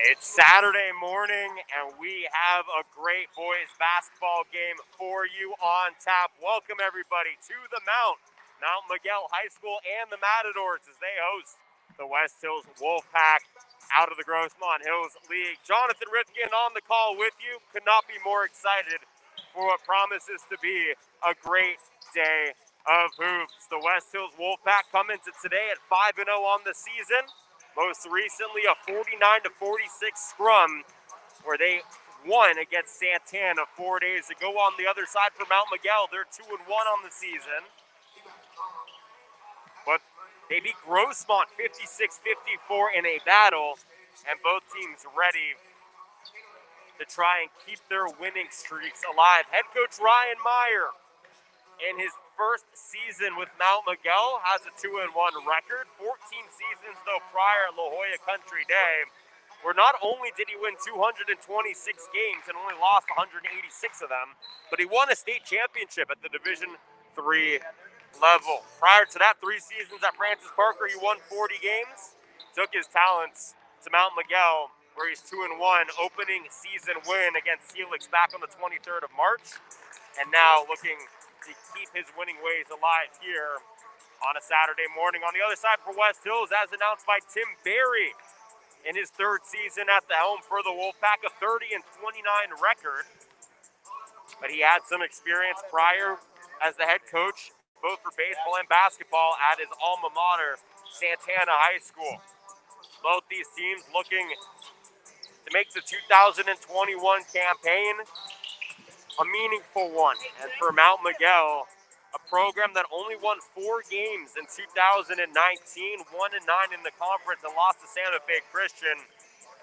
It's Saturday morning, and we have a great boys basketball game for you on tap. Welcome, everybody, to the Mount Miguel High School and the Matadors as they host the West Hills Wolfpack out of the Grossmont Hills League. Jonathan Rifkin on the call with you. Could not be more excited for what promises to be a great day of hoops. The West Hills Wolfpack come into today at 5-0 on the season. Most recently, a 49-46 scrum where they won against Santana 4 days ago. On the other side for Mount Miguel, they're 2-1 on the season. But they beat Grossmont 56-54 in a battle, and both teams ready to try and keep their winning streaks alive. Head coach Ryan Meyer, in his first season with Mount Miguel, has a 2-1 record. 14 seasons, though, prior at La Jolla Country Day, where not only did he win 226 games and only lost 186 of them, but he won a state championship at the Division III level. Prior to that, 3 seasons at Francis Parker, he won 40 games, took his talents to Mount Miguel, where he's 2-1, opening season win against Helix back on the 23rd of March, and now looking to keep his winning ways alive here on a Saturday morning. On the other side for West Hills, as announced by Tim Berry in his 3rd season at the helm for the Wolfpack, a 30-29 record. But he had some experience prior as the head coach, both for baseball and basketball, at his alma mater, Santana High School. Both these teams looking to make the 2021 campaign a meaningful one. And for Mount Miguel, a program that only won 4 games in 2019, 1-9 in the conference, and lost to Santa Fe Christian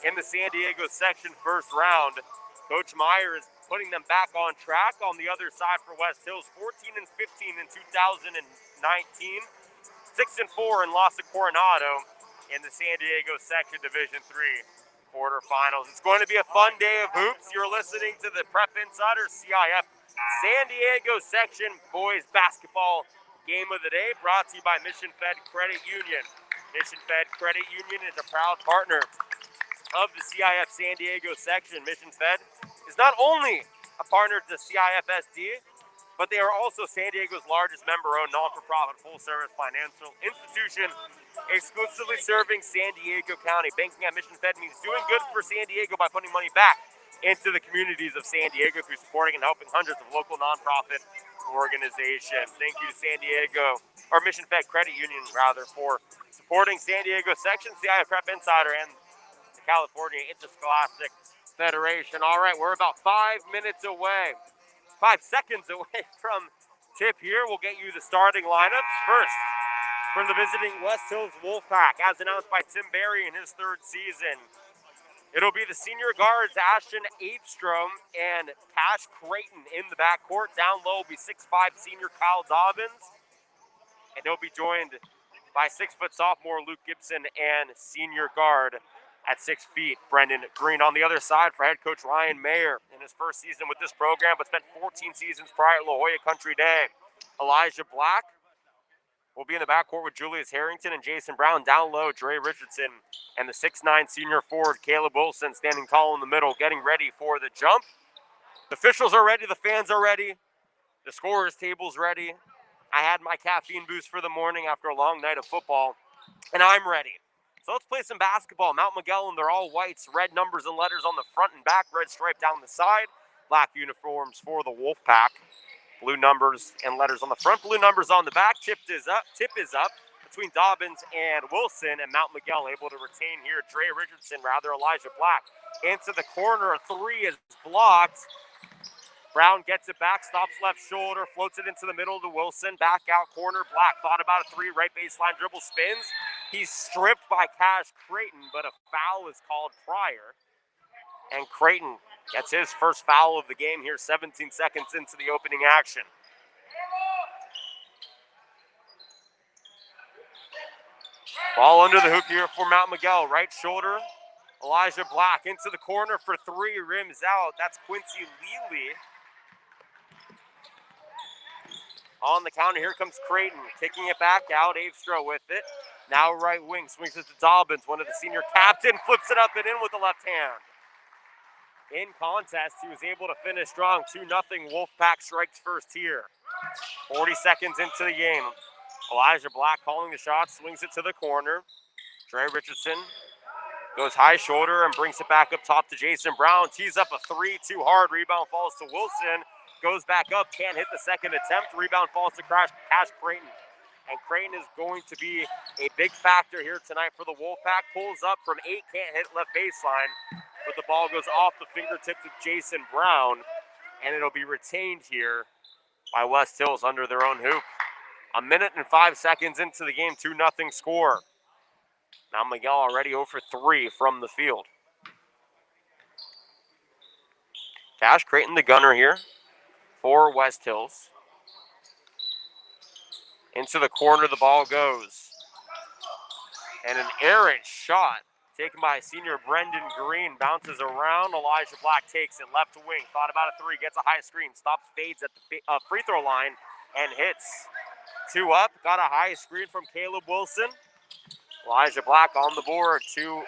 in the San Diego section first round. Coach Meyer is putting them back on track. On the other side for West Hills, 14-15 in 2019, 6-4 and lost to Coronado in the San Diego section Division III quarterfinals. It's going to be a fun day of hoops. You're listening to the Prep Insider CIF San Diego section boys basketball game of the day, brought to you by Mission Fed Credit Union. Mission Fed Credit Union is a proud partner of the CIF San Diego section. Mission Fed is not only a partner to CIFSD, but they are also San Diego's largest member-owned, non-for-profit, full-service financial institution, exclusively serving San Diego County. Banking at Mission Fed means doing good for San Diego by putting money back into the communities of San Diego through supporting and helping hundreds of local nonprofit organizations. Thank you to San Diego, or Mission Fed Credit Union, rather, for supporting San Diego section, CIF Prep Insider, and the California Interscholastic Federation. All right, we're about 5 seconds away from tip here. We'll get you the starting lineups. First, from the visiting West Hills Wolfpack, as announced by Tim Berry in his 3rd season, it'll be the senior guards Ashton Apestrom and Cash Creighton in the backcourt. Down low will be 6'5" senior Kyle Dobbins, and he'll be joined by 6-foot sophomore Luke Gibson and senior guard at 6 feet, Brendan Green. On the other side for head coach Ryan Mayer in his 1st season with this program, but spent 14 seasons prior at La Jolla Country Day. Elijah Black will be in the backcourt with Julius Harrington and Jason Brown. Down low, Dre Richardson and the 6'9" senior forward Caleb Wilson standing tall in the middle, getting ready for the jump. The officials are ready, the fans are ready, the scorer's table's ready. I had my caffeine boost for the morning after a long night of football, and I'm ready. So let's play some basketball. Mount Miguel, and they're all whites, red numbers and letters on the front and back, red stripe down the side, black uniforms for the Wolfpack. Blue numbers and letters on the front, blue numbers on the back. Tip is up between Dobbins and Wilson, and Mount Miguel able to retain here. Elijah Black into the corner. A 3 is blocked. Brown gets it back, stops left shoulder, floats it into the middle to Wilson. Back out corner, Black thought about a 3, right baseline dribble, spins. He's stripped by Cash Creighton, but a foul is called prior. And Creighton gets his first foul of the game here, 17 seconds into the opening action. Ball under the hoop here for Mount Miguel. Right shoulder, Elijah Black into the corner for 3, rims out. That's Quincy Lely. On the counter, here comes Creighton, kicking it back out. Avestro with it. Now right wing, swings it to Dobbins. One of the senior captain flips it up and in with the left hand. In contest, he was able to finish strong. 2-0 Wolfpack strikes first here. 40 seconds into the game. Elijah Black calling the shot, swings it to the corner. Dre Richardson goes high shoulder and brings it back up top to Jason Brown. Tees up a three, too hard. Rebound falls to Wilson. Goes back up, can't hit the second attempt. Rebound falls to Cash Creighton. And Creighton is going to be a big factor here tonight for the Wolfpack. Pulls up from 8, can't hit left baseline. But the ball goes off the fingertips of Jason Brown. And it'll be retained here by West Hills under their own hoop. 1 minute and 5 seconds into the game, 2-0 score. Now Miguel already 0 for 3 from the field. Cash Creighton, the gunner here for West Hills. Into the corner the ball goes. And an errant shot taken by senior Brendan Green. Bounces around. Elijah Black takes it left wing. Thought about a three. Gets a high screen. Stops, fades at the free throw line and hits. 2 up. Got a high screen from Caleb Wilson. Elijah Black on the board. 2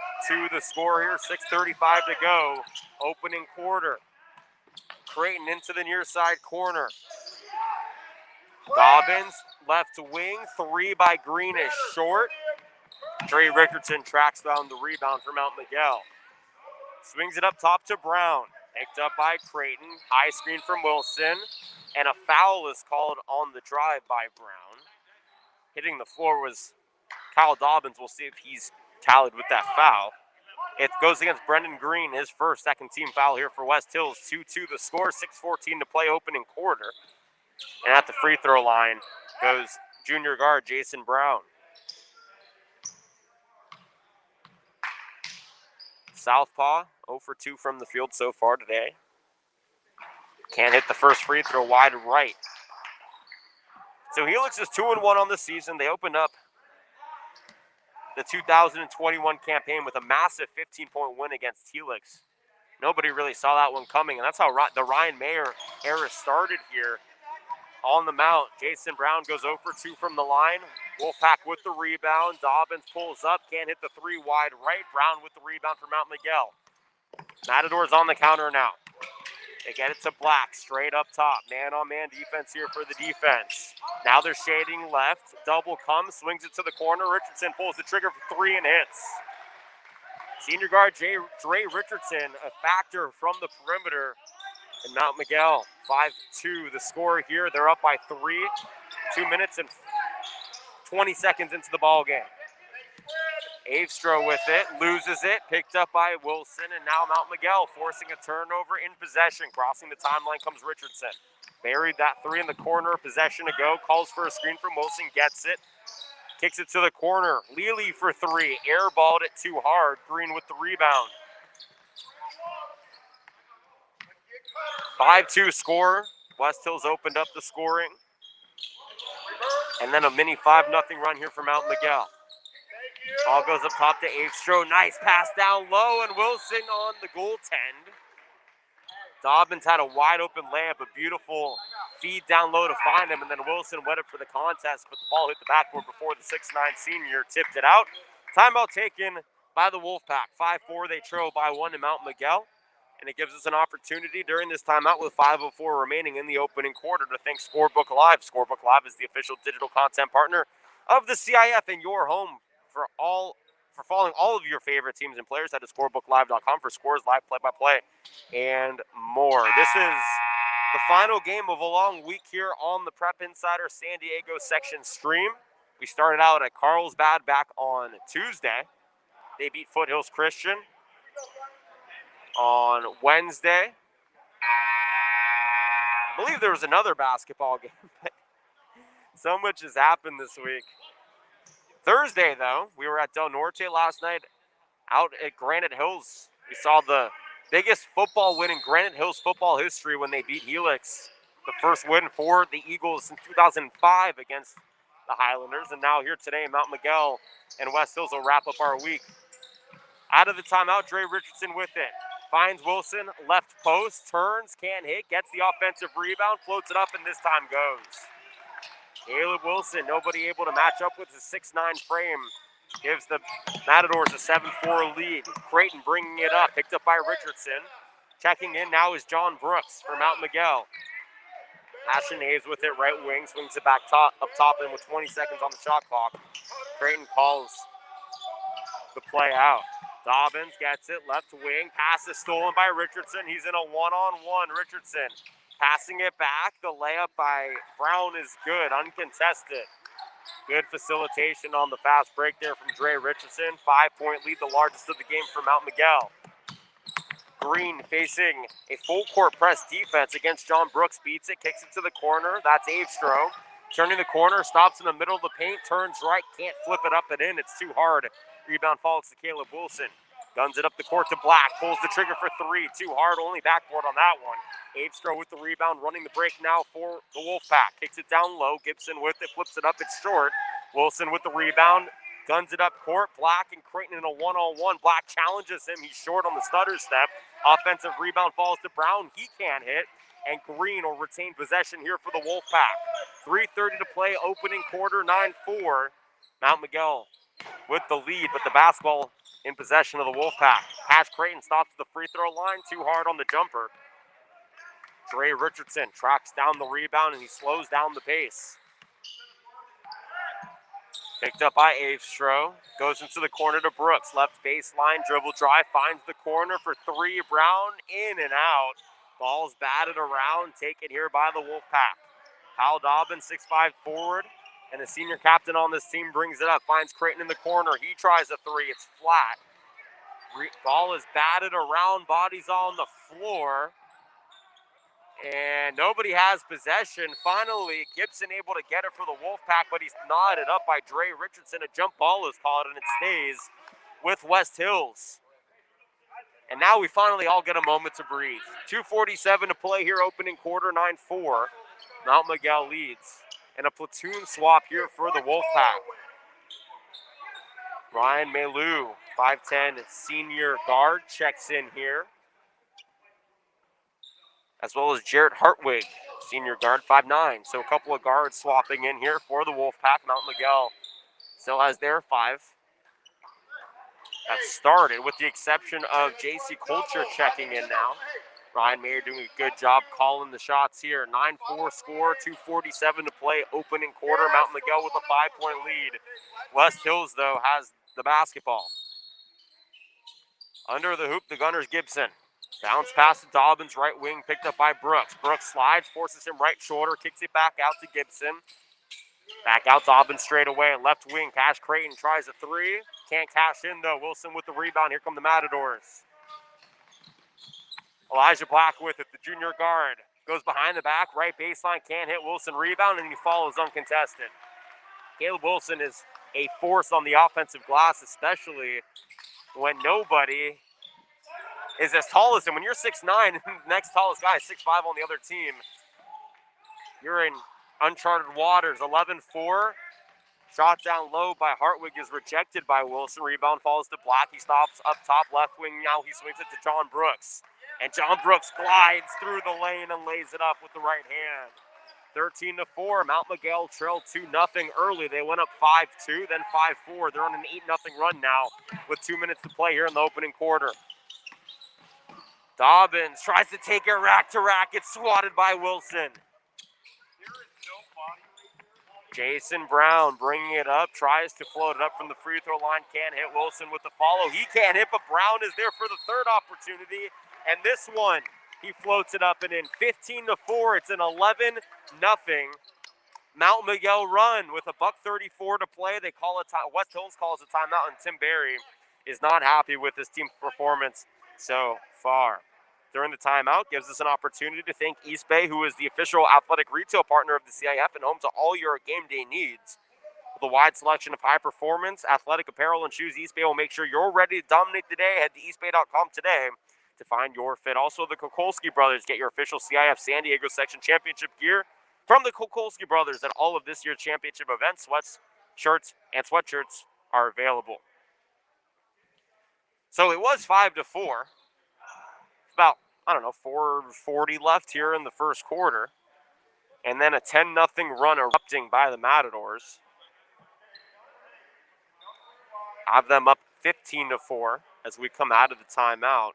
the score here. 6:35 to go. Opening quarter. Creighton into the near side corner. Dobbins left wing. 3 by Green is short. Dre Richardson tracks down the rebound for Mount Miguel. Swings it up top to Brown. Picked up by Creighton. High screen from Wilson. And a foul is called on the drive by Brown. Hitting the floor was Kyle Dobbins. We'll see if he's tallied with that foul. It goes against Brendan Green, his first second team foul here for West Hills. 2-2 the score, 6:14 to play opening quarter. And at the free throw line goes junior guard Jason Brown. Southpaw, 0 for 2 from the field so far today. Can't hit the first free throw, wide right. So Helix is 2-1 on the season. They opened up the 2021 campaign with a massive 15-point win against Helix. Nobody really saw that one coming, and that's how the Ryan Mayer era started here. On the mount, Jason Brown goes 0 for 2 from the line. Wolfpack with the rebound. Dobbins pulls up, can't hit the three, wide right. Brown with the rebound for Mount Miguel. Matador's on the counter now. They get it to Black, straight up top. Man-on-man defense here for the defense. Now they're shading left. Double comes, swings it to the corner. Richardson pulls the trigger for 3 and hits. Senior guard Dre Richardson, a factor from the perimeter. And Mount Miguel, 5-2 the score here. They're up by 3. 2 minutes and 20 seconds into the ball game. Avestro with it, loses it, picked up by Wilson, and now Mount Miguel forcing a turnover in possession. Crossing the timeline comes Richardson. Buried that 3 in the corner, possession to go, calls for a screen from Wilson, gets it, kicks it to the corner. Lely for 3, airballed it too hard. Green with the rebound. 5-2 score. West Hills opened up the scoring. And then a mini 5-0 run here for Mount Miguel. Ball goes up top to Avestro. Nice pass down low, and Wilson on the goaltend. Dobbins had a wide open layup, a beautiful feed down low to find him, and then Wilson went up for the contest, but the ball hit the backboard before the 6'9 senior tipped it out. Timeout taken by the Wolfpack. 5-4, they trail by 1 to Mount Miguel. And it gives us an opportunity during this timeout with 5:04 remaining in the opening quarter to thank Scorebook Live. Scorebook Live is the official digital content partner of the CIF and your home for following all of your favorite teams and players. Head to scorebooklive.com for scores, live play-by-play, and more. This is the final game of a long week here on the Prep Insider San Diego section stream. We started out at Carlsbad back on Tuesday. They beat Foothills Christian on Wednesday. I believe there was another basketball game, but so much has happened this week. Thursday, though, we were at Del Norte last night out at Granite Hills. We saw the biggest football win in Granite Hills football history when they beat Helix. The first win for the Eagles since 2005 against the Highlanders. And now here today, Mount Miguel and West Hills will wrap up our week. Out of the timeout, Dre Richardson with it. Finds Wilson, left post, turns, can't hit, gets the offensive rebound, floats it up, and this time goes. Caleb Wilson, nobody able to match up with his 6'9 frame gives the Matadors a 7-4 lead. Creighton bringing it up, picked up by Richardson. Checking in now is John Brooks for Mount Miguel. Ashton Hayes with it, right wing, swings it back up top, and with 20 seconds on the shot clock, Creighton calls the play out. Dobbins gets it, left wing, pass is stolen by Richardson. He's in a one-on-one, Richardson. Passing it back, the layup by Brown is good, uncontested. Good facilitation on the fast break there from Dre Richardson. 5-point lead, the largest of the game for Mount Miguel. Green facing a full court press defense against John Brooks, beats it, kicks it to the corner. That's Avestro. Turning the corner, stops in the middle of the paint, turns right, can't flip it up and in. It's too hard. Rebound falls to Caleb Wilson. Guns it up the court to Black, pulls the trigger for three. Too hard, only backboard on that one. Avestro with the rebound, running the break now for the Wolfpack. Kicks it down low, Gibson with it, flips it up, it's short. Wilson with the rebound, guns it up court. Black and Creighton in a one-on-one. Black challenges him, he's short on the stutter step. Offensive rebound falls to Brown, he can't hit. And Green will retain possession here for the Wolfpack. 3:30 to play, opening quarter, 9-4. Mount Miguel with the lead, but the basketball in possession of the Wolfpack. Patch Creighton stops at the free throw line, too hard on the jumper. Dre Richardson tracks down the rebound and he slows down the pace. Picked up by Avestro, goes into the corner to Brooks. Left baseline, dribble drive, finds the corner for three. Brown in and out. Ball's batted around, taken here by the Wolfpack. Kyle Dobbins, 6'5" forward, and the senior captain on this team brings it up. Finds Creighton in the corner. He tries a three. It's flat. Ball is batted around. Bodies on the floor. And nobody has possession. Finally, Gibson able to get it for the Wolfpack, but he's knotted up by Dre Richardson. A jump ball is called, and it stays with West Hills. And now we finally all get a moment to breathe. 2:47 to play here, opening quarter, 9-4. Mount Miguel leads. And a platoon swap here for the Wolfpack. Ryan Malou, 5'10", senior guard, checks in here. As well as Jarrett Hartwig, senior guard, 5'9". So a couple of guards swapping in here for the Wolfpack. Mount Miguel still has their five. That started with the exception of J.C. Culture checking in now. Ryan Mayer doing a good job calling the shots here. 9-4 score, 2:47 to play, opening quarter. Mount Miguel with a 5-point lead. West Hills, though, has the basketball. Under the hoop, the Gunners Gibson. Bounce pass to Dobbins, right wing, picked up by Brooks. Brooks slides, forces him right shoulder, kicks it back out to Gibson. Back out Dobbins straight away. Left wing, Cash Creighton tries a three. Can't cash in, though. Wilson with the rebound. Here come the Matadors. Elijah Black with it, the junior guard. Goes behind the back, right baseline, can't hit. Wilson rebound, and he follows uncontested. Caleb Wilson is a force on the offensive glass, especially when nobody is as tall as him. When you're 6'9", the next tallest guy is 6'5" on the other team, you're in uncharted waters. 11-4. Shot down low by Hartwig is rejected by Wilson. Rebound falls to Black. He stops up top left wing. Now he swings it to John Brooks. And John Brooks glides through the lane and lays it up with the right hand. 13-4. Mount Miguel trailed 2-0 early. They went up 5-2, then 5-4. They're on an 8-0 run now with 2 minutes to play here in the opening quarter. Dobbins tries to take it rack to rack. It's swatted by Wilson. Jason Brown bringing it up, tries to float it up from the free throw line, can't hit. Wilson with the follow. He can't hit, but Brown is there for the third opportunity. And this one, he floats it up and in. 15-4, it's an 11-0 Mount Miguel run with a $1:34 to play. They call it time. West Hills calls a timeout, and Tim Berry is not happy with his team's performance so far. During the timeout, gives us an opportunity to thank East Bay, who is the official athletic retail partner of the CIF and home to all your game day needs. With a wide selection of high-performance athletic apparel and shoes, East Bay will make sure you're ready to dominate the day. Head to eastbay.com today to find your fit. Also, the Kokolski brothers, get your official CIF San Diego section championship gear from the Kokolski brothers at all of this year's championship events. Sweats, shirts, and sweatshirts are available. So it was 5-4. About, 4:40 left here in the first quarter. And then a 10-0 run erupting by the Matadors. have them up 15-4 as we come out of the timeout.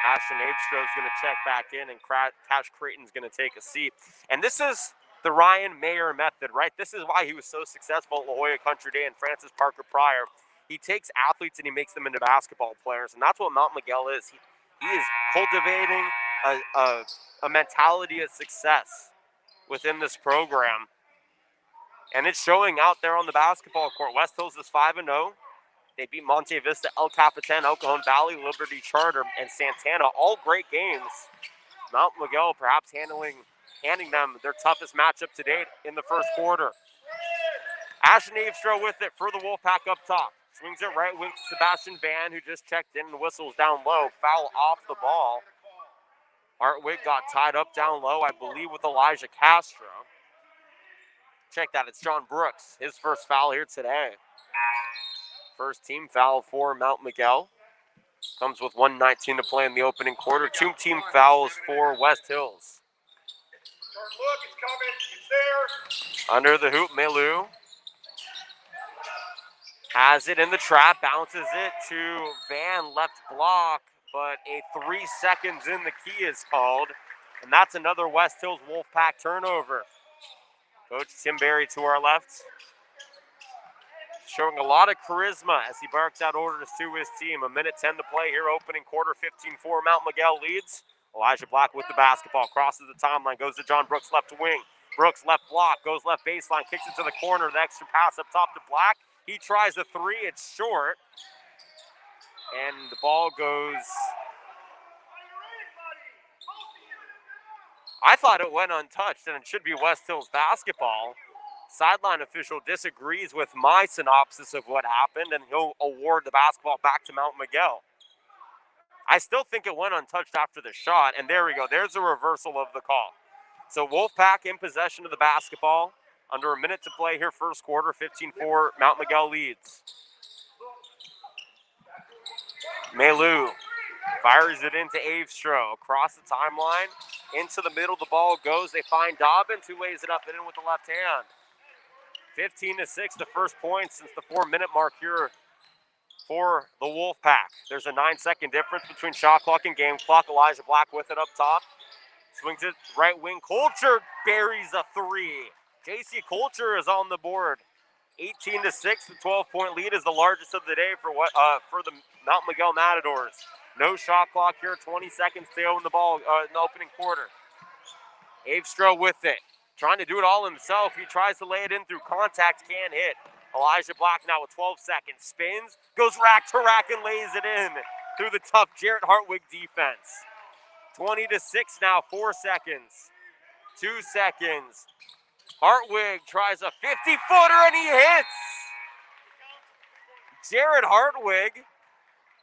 Ashton Abstro is going to check back in, and Cash Creighton's going to take a seat. And this is the Ryan Mayer method, right? This is why he was so successful at La Jolla Country Day and Francis Parker Pryor. He takes athletes and he makes them into basketball players, and that's what Mount Miguel is. He is cultivating a mentality of success within this program, and it's showing out there on the basketball court. West Hills is 5-0. They beat Monte Vista, El Capitan, El Cajon Valley, Liberty Charter, and Santana. All great games. Mount Miguel perhaps handing them their toughest matchup to date in the first quarter. Ashton Avestro with it for the Wolfpack up top. Swings it right wing to Sebastian Van, who just checked in and whistles down low. Foul off the ball. Hartwig got tied up down low, I believe, with Elijah Castro. Check that, it's John Brooks. His first foul here today. First team foul for Mount Miguel. Comes with 1:19 to play in the opening quarter. 2 team fouls for West Hills. Look, it's coming. It's there. Under the hoop, Melu has it in the trap, bounces it to Van, left block, but a 3 seconds in the key is called, and that's another West Hills Wolfpack turnover. Coach Tim Berry to our left, showing a lot of charisma as he barks out orders to his team. 1:10 to play here, opening quarter, 15-4. Mount Miguel leads. Elijah Black with the basketball, crosses the timeline, goes to John Brooks, left wing. Brooks, left block, goes left baseline, kicks it to the corner. The extra pass up top to Black. He tries a 3, it's short. And the ball goes... I thought it went untouched, and it should be West Hills basketball. Sideline official disagrees with my synopsis of what happened, and he'll award the basketball back to Mount Miguel. I still think it went untouched after the shot, and there we go. There's a reversal of the call. So Wolfpack in possession of the basketball. Under a minute to play here, first quarter, 15-4, Mount Miguel leads. Melu fires it into Avestro. Across the timeline, into the middle, the ball goes. They find Dobbins, who lays it up and in with the left hand. 15-6, the first point since the 4-minute mark here for the Wolfpack. There's a 9-second difference between shot clock and game clock. Elijah Black with it up top. Swings it right wing. Coulter buries a 3. J.C. Coulter is on the board. 18-6, the 12-point lead is the largest of the day for the Mount Miguel Matadors. No shot clock here, 20 seconds to go in the ball in the opening quarter. Avestro with it, trying to do it all himself. He tries to lay it in through contact, can't hit. Elijah Black now with 12 seconds, spins, goes rack to rack and lays it in through the tough Jarrett Hartwig defense. 20-6 now, 4 seconds, 2 seconds. Hartwig tries a 50-footer and he hits. Jarrett Hartwig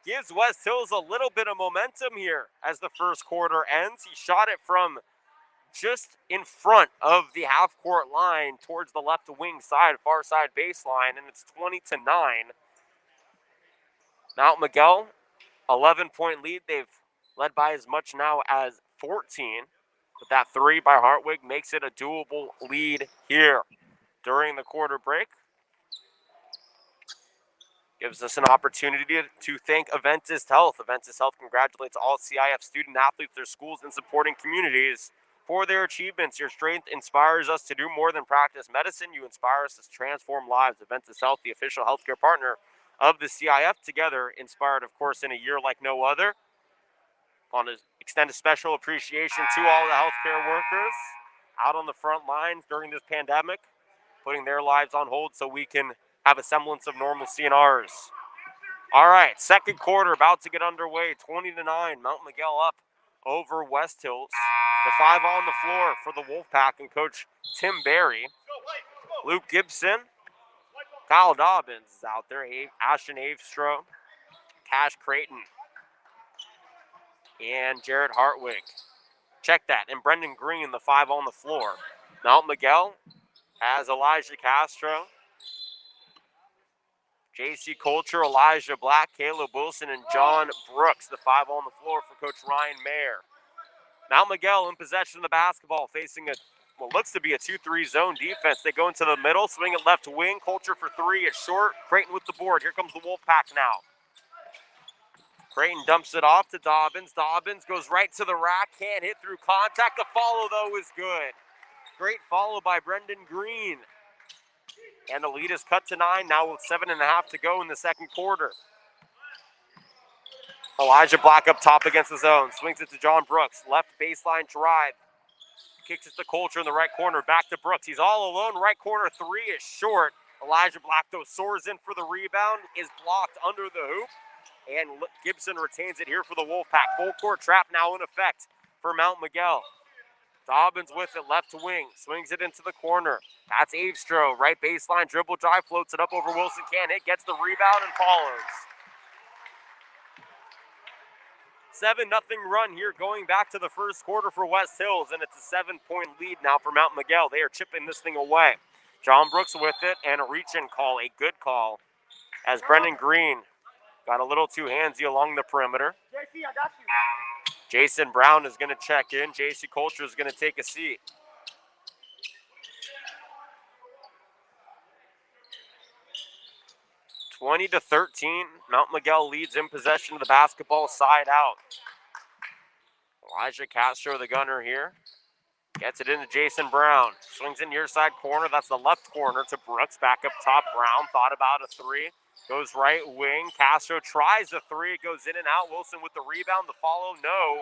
gives West Hills a little bit of momentum here as the first quarter ends. He shot it from just in front of the half-court line towards the left wing side, far side baseline, and it's 20-9. Mount Miguel, 11-point lead. They've led by as much now as 14. But that 3 by Hartwig makes it a doable lead here during the quarter break. Gives us an opportunity to thank Aventis Health. Aventis Health congratulates all CIF student athletes, their schools, and supporting communities for their achievements. Your strength inspires us to do more than practice medicine. You inspire us to transform lives. Aventis Health, the official healthcare partner of the CIF. Together, inspired, of course, in a year like no other. Want to extend a special appreciation to all the healthcare workers out on the front lines during this pandemic, putting their lives on hold so we can have a semblance of normalcy in ours. All right, second quarter about to get underway, 20-9. Mount Miguel up over West Hills. The 5 on the floor for the Wolfpack and Coach Tim Berry. Luke Gibson, Kyle Dobbins is out there, Ashton Avestro, Cash Creighton, and Jarrett Hartwig. Check that. And Brendan Green, the 5 on the floor. Mount Miguel has Elijah Castro, J.C. Coulter, Elijah Black, Caleb Wilson, and John Brooks, the 5 on the floor for Coach Ryan Mayer. Mount Miguel in possession of the basketball, facing a what looks to be a 2-3 zone defense. They go into the middle, swing it left wing. Culture for three. It's short. Creighton with the board. Here comes the Wolfpack now. Creighton dumps it off to Dobbins. Dobbins goes right to the rack. Can't hit through contact. The follow, though, is good. Great follow by Brendan Green. And the lead is cut to 9 now with 7.5 to go in the second quarter. Elijah Black up top against the zone. Swings it to John Brooks. Left baseline drive. Kicks it to Culture in the right corner. Back to Brooks. He's all alone. Right corner three is short. Elijah Black, though, soars in for the rebound. Is blocked under the hoop. And Gibson retains it here for the Wolfpack. Full court trap now in effect for Mount Miguel. Dobbins with it, left wing. Swings it into the corner. That's Avestro. Right baseline dribble drive. Floats it up over Wilson. Can't hit. Gets the rebound and follows. 7-0 run here going back to the first quarter for West Hills, and it's a 7-point lead now for Mount Miguel. They are chipping this thing away. John Brooks with it, and a reach-in call, a good call, as Brendan Green got a little too handsy along the perimeter. JC, I got you. Jason Brown is going to check in. JC Culture is going to take a seat. (20-13). Mount Miguel leads in possession of the basketball side out. Elijah Castro, the gunner here. Gets it into Jason Brown. Swings in near side corner. That's the left corner to Brooks. Back up top. Brown thought about a three. Goes right wing. Castro tries a three. It goes in and out. Wilson with the rebound. The follow, no.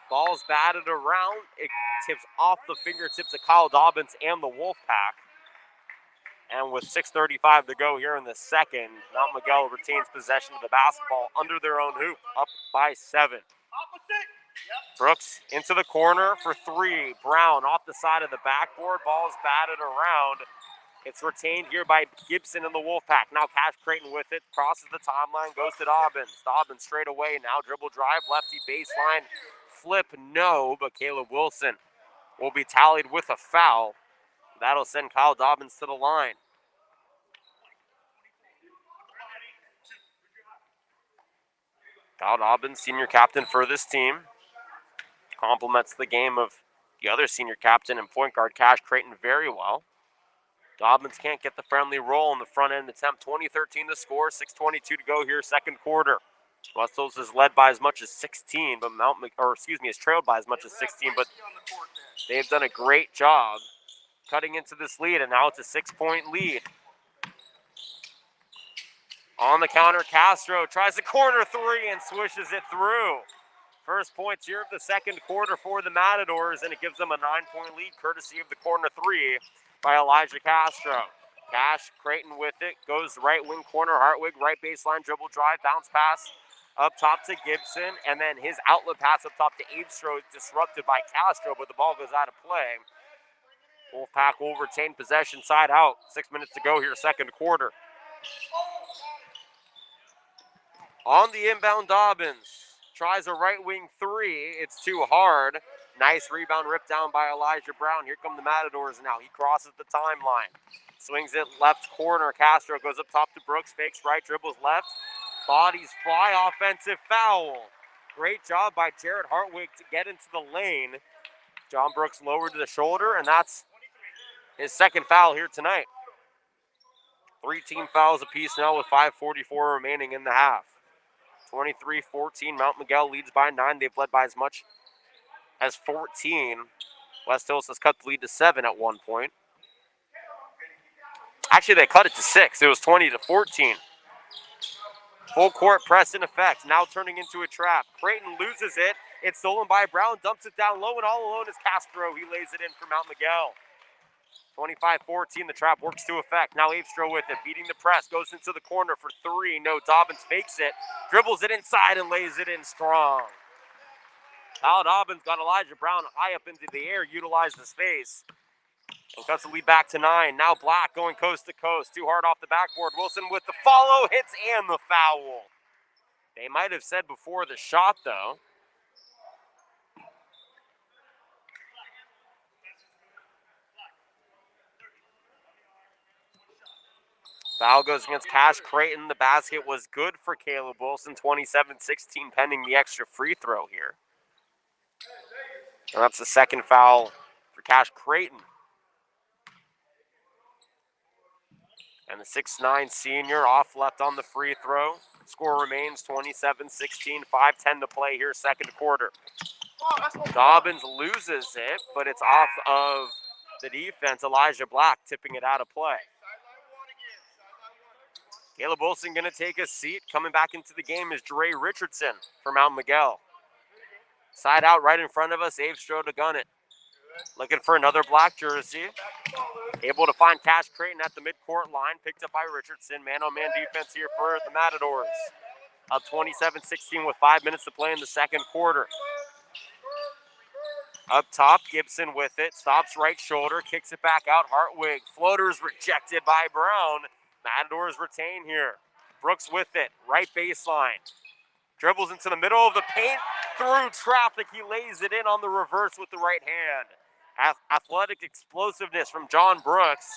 Ball's batted around. It tips off the fingertips of Kyle Dobbins and the Wolfpack. And with 6:35 to go here in the second, Mount Miguel retains possession of the basketball under their own hoop, up by 7. Brooks into the corner for three. Brown off the side of the backboard. Ball's batted around. It's retained here by Gibson and the Wolfpack. Now Cash Creighton with it. Crosses the timeline. Goes to Dobbins. Dobbins straight away. Now dribble drive. Lefty baseline. Flip, no. But Caleb Wilson will be tallied with a foul. That'll send Kyle Dobbins to the line. Kyle Dobbins, senior captain for this team. Complements the game of the other senior captain and point guard, Cash Creighton, very well. Dobbins can't get the friendly roll in the front end attempt. 20-13 to score, 6:22 to go here, second quarter. West Hills is led by as much as 16, but is trailed by as much as 16, but they've done a great job cutting into this lead, and now it's a 6-point lead. On the counter, Castro tries a corner three and swishes it through. First points here of the second quarter for the Matadors, and it gives them a 9-point lead courtesy of the corner three by Elijah Castro. Cash Creighton with it, goes right wing corner, Hartwig, right baseline dribble drive, bounce pass up top to Gibson, and then his outlet pass up top to Avestro, disrupted by Castro, but the ball goes out of play. Wolfpack will retain possession side out. 6 minutes to go here, second quarter. On the inbound, Dobbins tries a right wing three. It's too hard. Nice rebound ripped down by Elijah Brown. Here come the Matadors now. He crosses the timeline. Swings it left corner. Castro goes up top to Brooks. Fakes right, dribbles left. Bodies fly, offensive foul. Great job by Jared Hartwig to get into the lane. John Brooks lowered to the shoulder, and that's his second foul here tonight. 3 team fouls apiece now with 5:44 remaining in the half. 23-14, Mount Miguel leads by 9. They've led by as much as 14. West Hills has cut the lead to 7 at one point. Actually, they cut it to 6. It was 20-14. Full court press in effect, now turning into a trap. Creighton loses it. It's stolen by Brown, dumps it down low, and all alone is Castro. He lays it in for Mount Miguel. 25-14, the trap works to effect. Now Avestro with it, beating the press, goes into the corner for three. No, Dobbins fakes it, dribbles it inside and lays it in strong. Kyle Dobbins got Elijah Brown high up into the air, utilized the space, and cuts the lead back to 9. Now Black going coast to coast, too hard off the backboard. Wilson with the follow, hits and the foul. They might have said before the shot, though. Foul goes against Cash Creighton. The basket was good for Caleb Wilson, 27-16, pending the extra free throw here. And that's the second foul for Cash Creighton. And the 6'9 senior off left on the free throw. Score remains 27-16, 5:10 to play here, second quarter. Dobbins loses it, but it's off of the defense. Elijah Black tipping it out of play. Caleb Wilson going to take a seat. Coming back into the game is Dre Richardson for Mount Miguel. Side out right in front of us, Abe Strode to gun it. Looking for another black jersey. Able to find Cash Creighton at the midcourt line. Picked up by Richardson. Man-on-man defense here for the Matadors. Up 27-16 with 5 minutes to play in the second quarter. Up top, Gibson with it. Stops right shoulder. Kicks it back out. Hartwig. Floater's rejected by Brown. Matadors retain here. Brooks with it. Right baseline. Dribbles into the middle of the paint. Through traffic. He lays it in on the reverse with the right hand. Athletic explosiveness from John Brooks.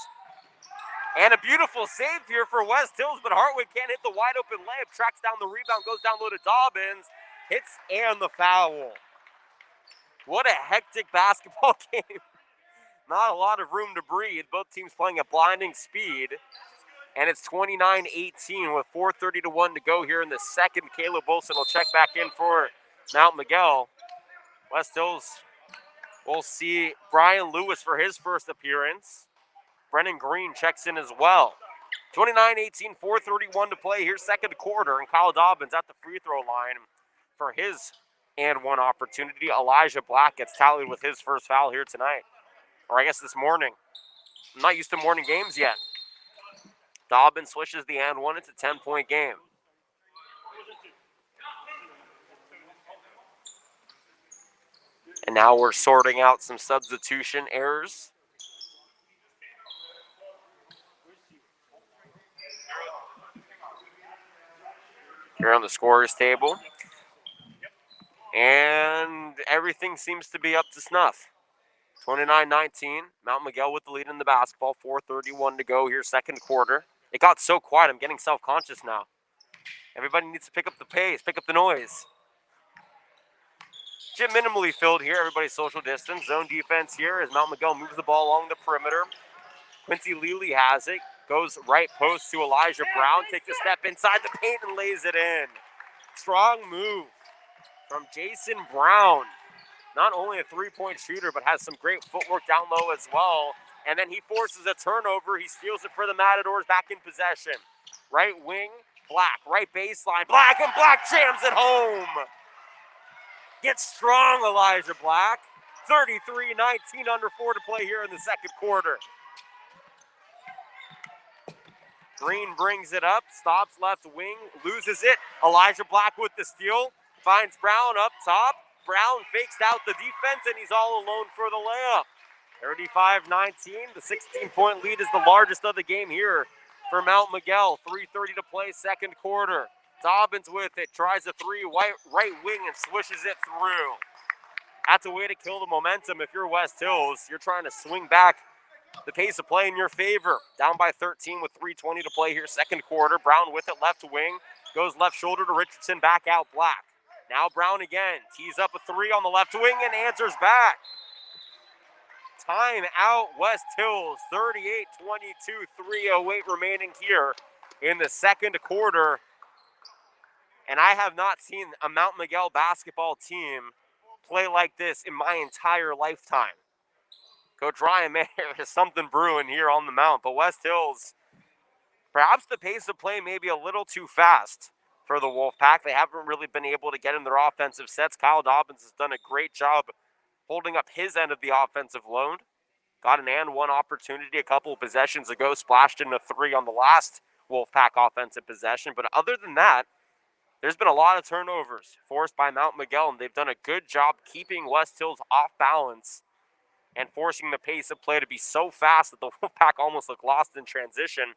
And a beautiful save here for West Hills, but Hartwig can't hit the wide open layup. Tracks down the rebound, goes down low to Dobbins. Hits and the foul. What a hectic basketball game. Not a lot of room to breathe. Both teams playing at blinding speed. And it's 29-18 with 4:31 to go here in the second. Caleb Wilson will check back in for Mount Miguel. West Hills will see Brian Lewis for his first appearance. Brennan Green checks in as well. 29-18, 4:31 to play here, second quarter. And Kyle Dobbins at the free throw line for his and one opportunity. Elijah Black gets tallied with his first foul here tonight. Or I guess this morning. I'm not used to morning games yet. Dobbins swishes the and one. It's a 10-point game. And now we're sorting out some substitution errors. Here on the scorer's table. And everything seems to be up to snuff. 29-19, Mount Miguel with the lead in the basketball. 4:31 to go here, second quarter. It got so quiet, I'm getting self-conscious now. Everybody needs to pick up the pace, pick up the noise. Gym minimally filled here, everybody's social distance. Zone defense here as Mount Miguel moves the ball along the perimeter. Quincy Lely has it, goes right post to Elijah Brown, takes a step inside the paint and lays it in. Strong move from Jason Brown. Not only a three-point shooter, but has some great footwork down low as well. And then he forces a turnover. He steals it for the Matadors, back in possession. Right wing, Black. Right baseline, Black, and Black jams it home. Gets strong, Elijah Black. 33-19, under 4 to play here in the second quarter. Green brings it up, stops left wing, loses it. Elijah Black with the steal. Finds Brown up top. Brown fakes out the defense, and he's all alone for the layup. 35-19. The 16-point lead is the largest of the game here for Mount Miguel. 3:30 to play, second quarter. Dobbins with it, tries a three, right wing, and swishes it through. That's a way to kill the momentum. If you're West Hills, you're trying to swing back the pace of play in your favor. Down by 13 with 3:20 to play here, second quarter. Brown with it, left wing, goes left shoulder to Richardson, back out Black. Now Brown again, tees up a three on the left wing and answers back. Time out, West Hills, 38-22, 3:08 remaining here in the second quarter. And I have not seen a Mount Miguel basketball team play like this in my entire lifetime. Coach Ryan, man, there's something brewing here on the Mount. But West Hills, perhaps the pace of play may be a little too fast for the Wolfpack. They haven't really been able to get in their offensive sets. Kyle Dobbins has done a great job holding up his end of the offensive load. Got an and one opportunity a couple of possessions ago, splashed in a three on the last Wolfpack offensive possession. But other than that, there's been a lot of turnovers forced by Mount Miguel, and they've done a good job keeping West Hills off balance and forcing the pace of play to be so fast that the Wolfpack almost look lost in transition.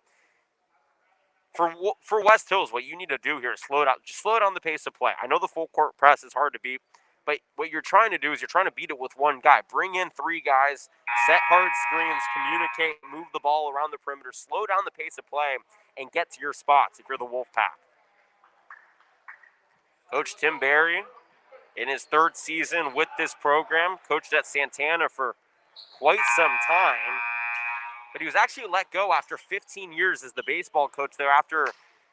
For West Hills, what you need to do here is slow down. Just slow down the pace of play. I know the full court press is hard to beat, but what you're trying to do is you're trying to beat it with one guy. Bring in three guys, set hard screens, communicate, move the ball around the perimeter, slow down the pace of play, and get to your spots if you're the Wolfpack. Coach Tim Berry, in his third season with this program, coached at Santana for quite some time. but he was actually let go after 15 years as the baseball coach there after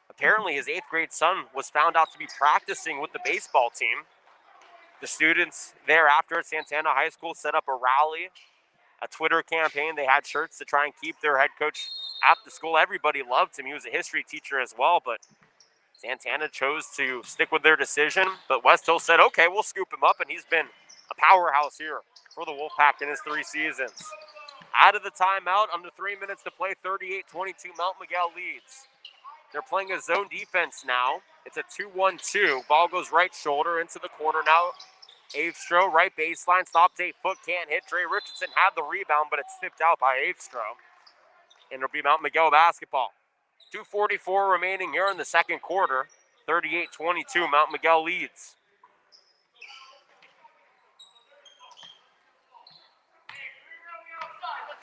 apparently his 8th grade son was found out to be practicing with the baseball team. The students thereafter at Santana High School set up a rally, a Twitter campaign. They had shirts to try and keep their head coach at the school. Everybody loved him. He was a history teacher as well, but Santana chose to stick with their decision. But West Hill said, okay, we'll scoop him up, and he's been a powerhouse here for the Wolfpack in his 3 seasons. Out of the timeout, under 3 minutes to play, 38-22, Mount Miguel leads. They're playing a zone defense now. It's a 2-1-2. Ball goes right shoulder into the corner now. Avestro, right baseline, stops 8 foot, can't hit. Dre Richardson had the rebound, but it's tipped out by Avestro. And it'll be Mount Miguel basketball. 2:44 remaining here in the second quarter. 38-22, Mount Miguel leads.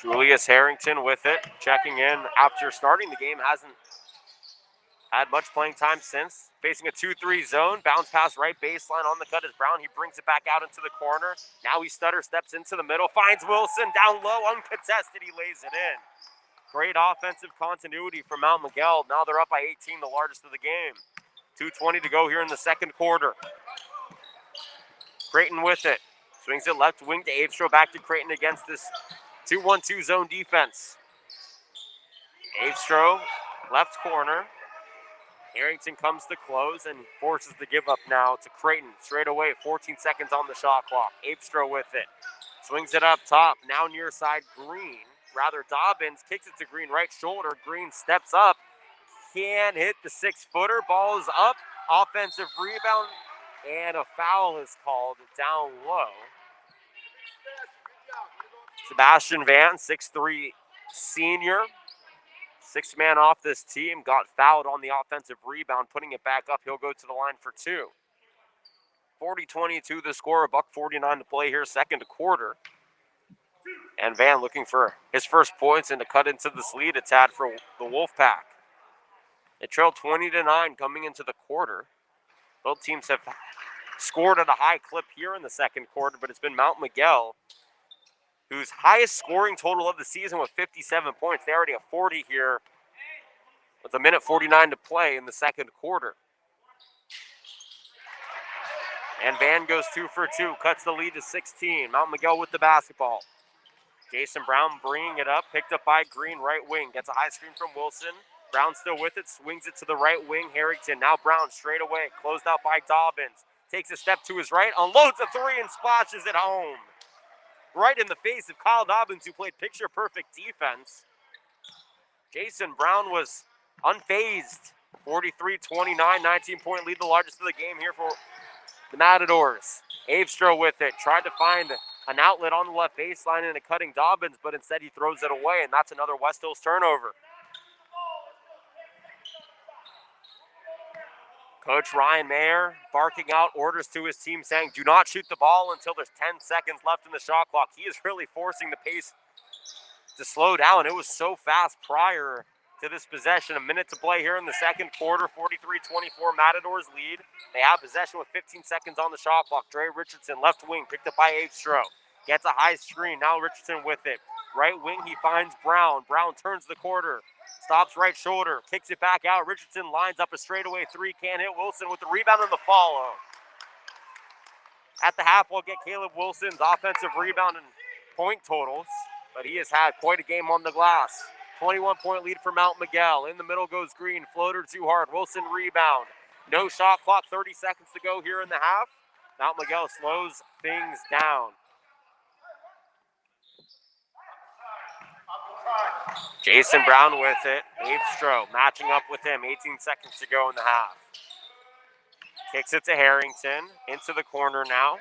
Julius Harrington with it, checking in after starting the game. Hasn't had much playing time since. Facing a 2-3 zone. Bounce pass right baseline on the cut is Brown. He brings it back out into the corner. Now he stutter steps into the middle. Finds Wilson down low. Uncontested. He lays it in. Great offensive continuity for Mount Miguel. Now they're up by 18, the largest of the game. 2:20 to go here in the second quarter. Creighton with it. Swings it left wing to Avestro. Back to Creighton against this 2-1-2 zone defense. Avestro, left corner. Harrington comes to close and forces the give up now to Creighton. Straight away, 14 seconds on the shot clock. Avestro with it. Swings it up top. Now near side Green. Rather Dobbins kicks it to Green right shoulder. Green steps up. Can't hit the 6-footer. Ball is up. Offensive rebound. And a foul is called down low. Sebastian Van, 6'3" senior. 6th man off this team, got fouled on the offensive rebound, putting it back up. He'll go to the line for 2. 40-22 the score, $1:49 to play here, second quarter. And Van looking for his first points and to cut into this lead it's had for the Wolfpack. They trail 20-9 coming into the quarter. Both teams have scored at a high clip here in the second quarter, but it's been Mount Miguel whose highest scoring total of the season with 57 points. They already have 40 here with 1:49 to play in the second quarter. And Van goes 2 for 2, cuts the lead to 16. Mount Miguel with the basketball. Jason Brown bringing it up, picked up by Green, right wing. Gets a high screen from Wilson. Brown still with it, swings it to the right wing. Harrington, now Brown straight away, closed out by Dobbins. Takes a step to his right, unloads a 3 and splashes it home. Right in the face of Kyle Dobbins, who played picture-perfect defense. Jason Brown was unfazed. 43-29, 19-point lead, the largest of the game here for the Matadors. Avestro with it, tried to find an outlet on the left baseline and a cutting Dobbins, but instead he throws it away, and that's another West Hills turnover. Coach Ryan Mayer barking out orders to his team saying, do not shoot the ball until there's 10 seconds left in the shot clock. He is really forcing the pace to slow down. It was so fast prior to this possession. A minute to play here in the second quarter. 43-24 Matadors lead. They have possession with 15 seconds on the shot clock. Dre Richardson, left wing, picked up by Avestro. Gets a high screen. Now Richardson with it. Right wing, he finds Brown. Brown turns the quarter. Stops right shoulder, kicks it back out. Richardson lines up a straightaway 3, can't hit. Wilson with the rebound and the follow. At the half, we'll get Caleb Wilson's offensive rebound and point totals, but he has had quite a game on the glass. 21-point lead for Mount Miguel. In the middle goes Green, floater too hard. Wilson rebound. No shot clock, 30 seconds to go here in the half. Mount Miguel slows things down. Jason Brown with it. Avestro matching up with him. 18 seconds to go in the half. Kicks it to Harrington. Into the corner now.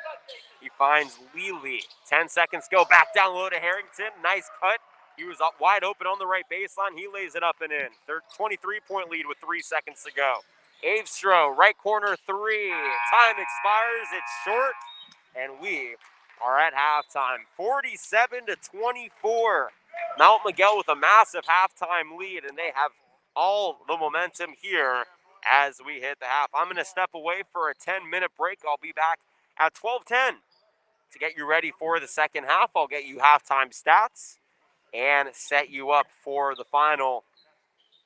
He finds Lely. 10 seconds go. Back down low to Harrington. Nice cut. He was up wide open on the right baseline. He lays it up and in. 23-point lead with 3 seconds to go. Avestro, right corner 3. Time expires. It's short. And we are at halftime. 47-24. Mount Miguel with a massive halftime lead, and they have all the momentum here as we hit the half. I'm going to step away for a 10-minute break. I'll be back at 12:10 to get you ready for the second half. I'll get you halftime stats and set you up for the final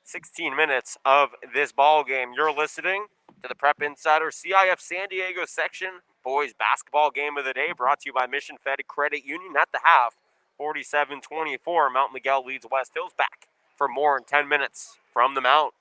16 minutes of this ball game. You're listening to the Prep Insider CIF San Diego section boys basketball game of the day, brought to you by Mission Fed Credit Union. At the half, 47-24, Mount Miguel leads West Hills. Back for more in 10 minutes from the Mount.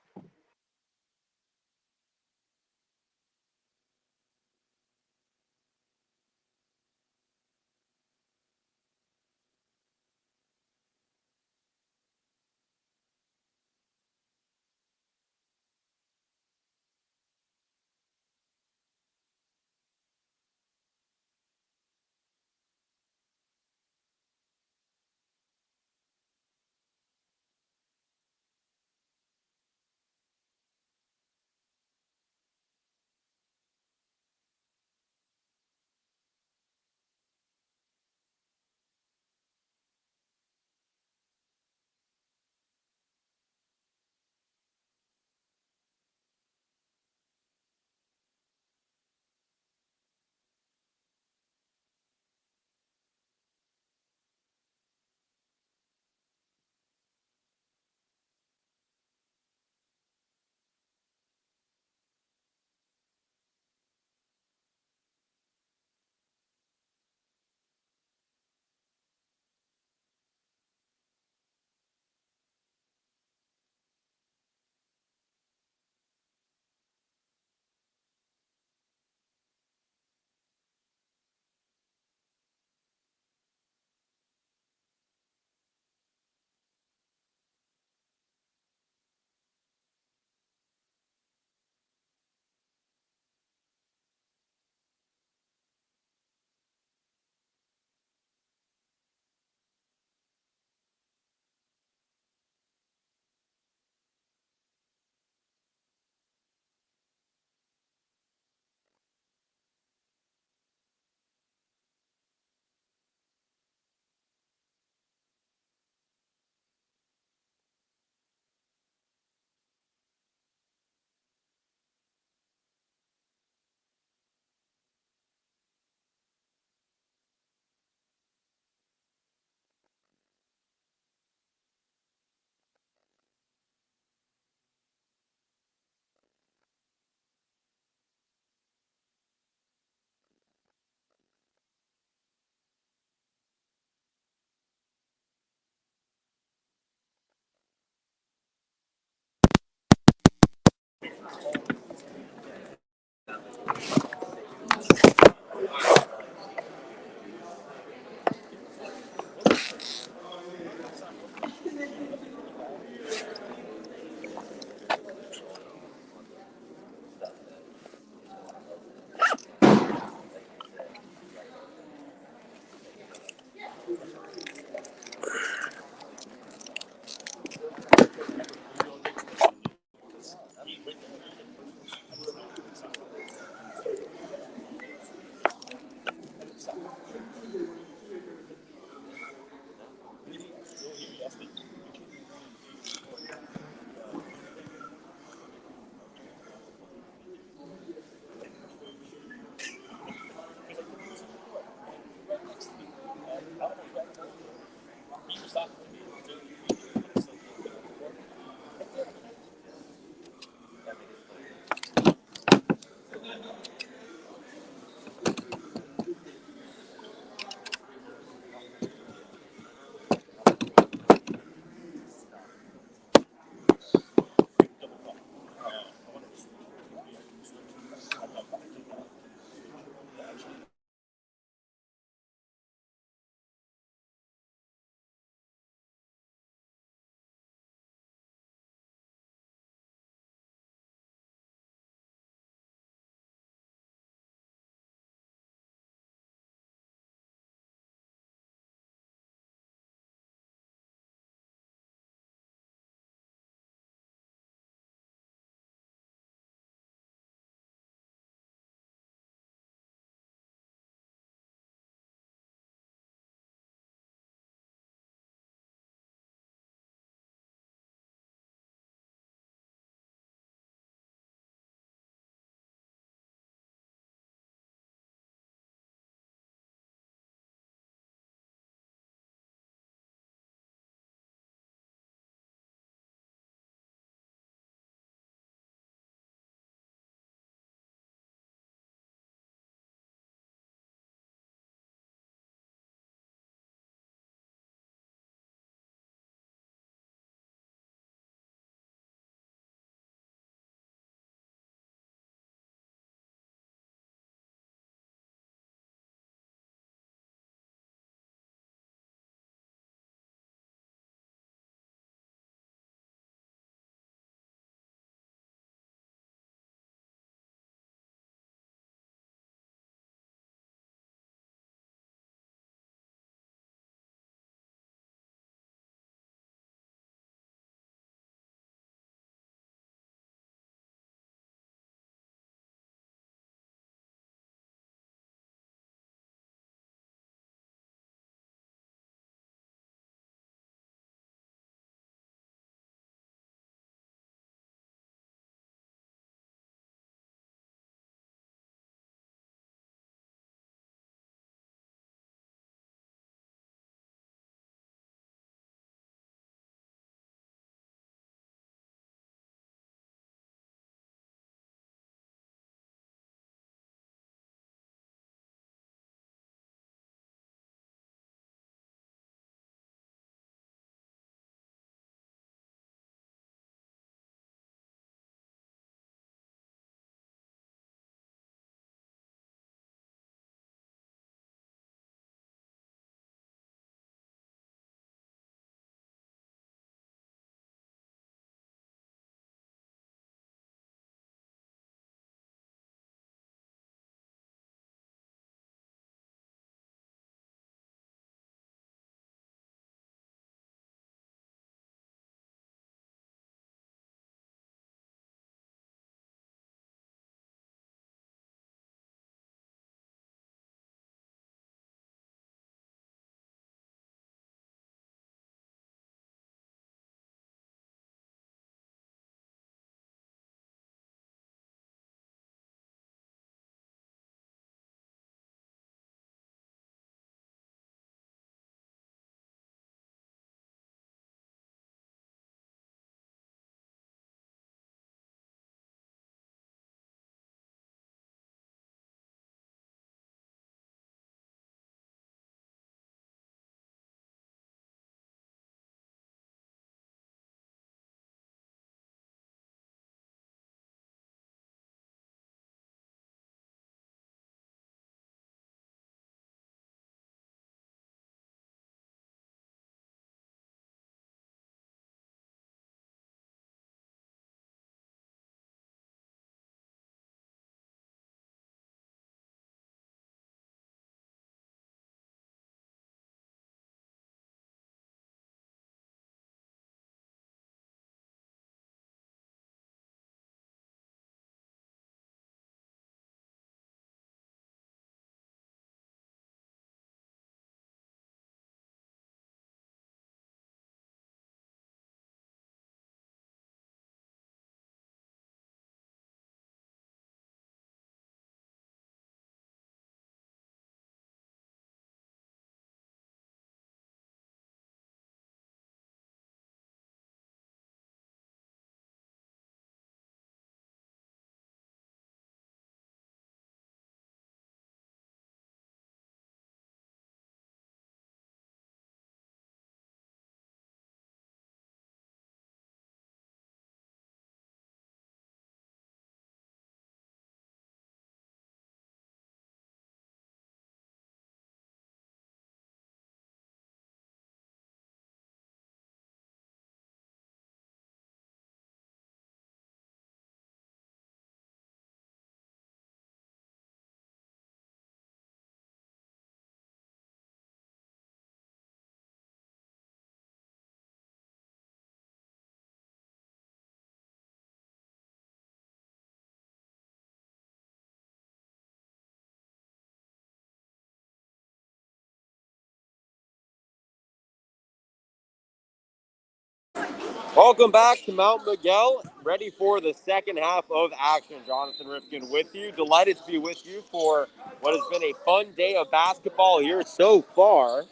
Welcome back to Mount Miguel, ready for the second half of action. Jonathan Rifkin with you. Delighted to be with you for what has been a fun day of basketball here so far.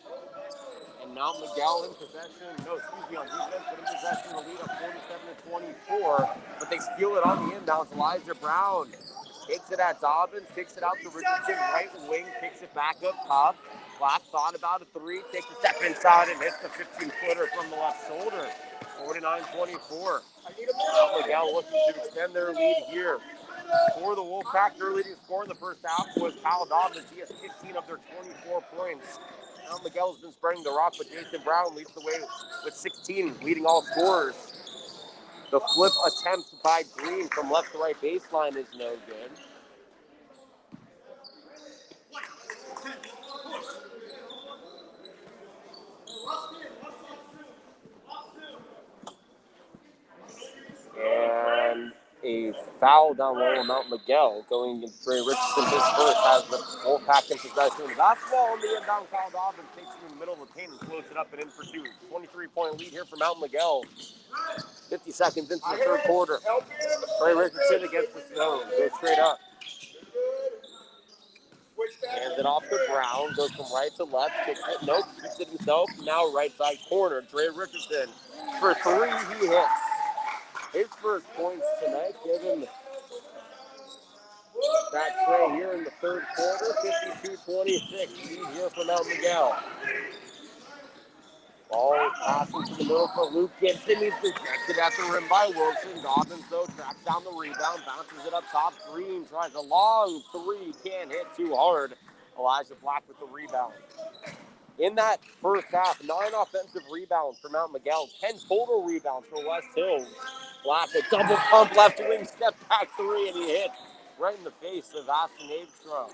And Mount Miguel in possession, on defense, but in possession, the lead up 47-24. But they steal it on the inbounds. Elijah Brown takes it at Dobbins, kicks it out to Richardson, right wing, kicks it back up top. Black thought about a three, takes a step inside and hits the 15-footer from the left shoulder. 49-24. Mount Miguel looking to extend their lead here. For the Wolfpack, their leading scorer in the first half was Kyle Dobbins. He has 15 of their 24 points. Mount Miguel has been spreading the rock, but Jason Brown leads the way with 16, leading all scorers. The flip attempt by Green from left to right baseline is no good. And a foul down low on Mount Miguel going against Trey Richardson. His first has the Wolfpack in possession. The basketball on the inbound. Kyle Dobbins takes it in the middle of the paint and floats it up and in for two. 23-point lead here for Mount Miguel. 50 seconds into the third quarter. Trey Richardson against the zone. Goes straight up. Hands it off to Brown. Goes from right to left. Kicks it. Nope. Keeps it himself. Now right side corner. Trey Richardson. For three, he hits. His first points tonight, given that Trey here in the third quarter. 52-26. Lead here for Mount Miguel. Ball passing to the middle for Luke Gibson. He's rejected at the rim by Wilson. Dobbins, though, tracks down the rebound, bounces it up top. Green tries a long three. Can't hit too hard. Elijah Black with the rebound. In that first half, 9 offensive rebounds for Mount Miguel, 10 total rebounds for West Hills. Black, a double pump left wing, step back three, and he hits right in the face of Austin Aebstrom.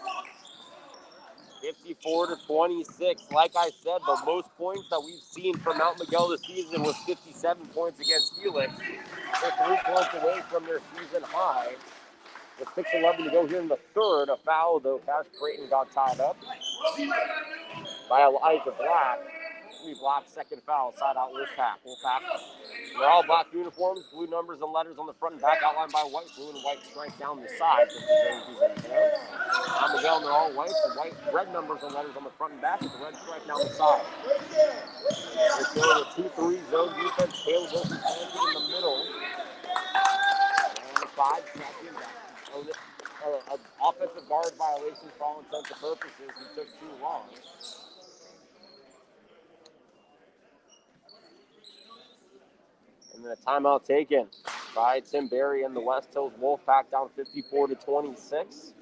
54-26. Like I said, the most points that we've seen from Mount Miguel this season was 57 points against Felix. They're 3 points away from their season high. With 6:11 to go here in the third, a foul, though. Cash Creighton got tied up by Elijah Black. Black's second foul, side out Wolfpack. They're all black uniforms, blue numbers and letters on the front and back, outlined by white, blue and white stripes down the side. Mount Miguel, they're all white, the white, red numbers and letters on the front and back, with the red stripe down the side. They're showing a 2-3 zone defense. Caleb Wilson planted in the middle. And 5 seconds. Offensive guard violation for all intents and purposes. He took too long. And then a timeout taken by Tim Berry and the West Hills Wolfpack, down 54-26.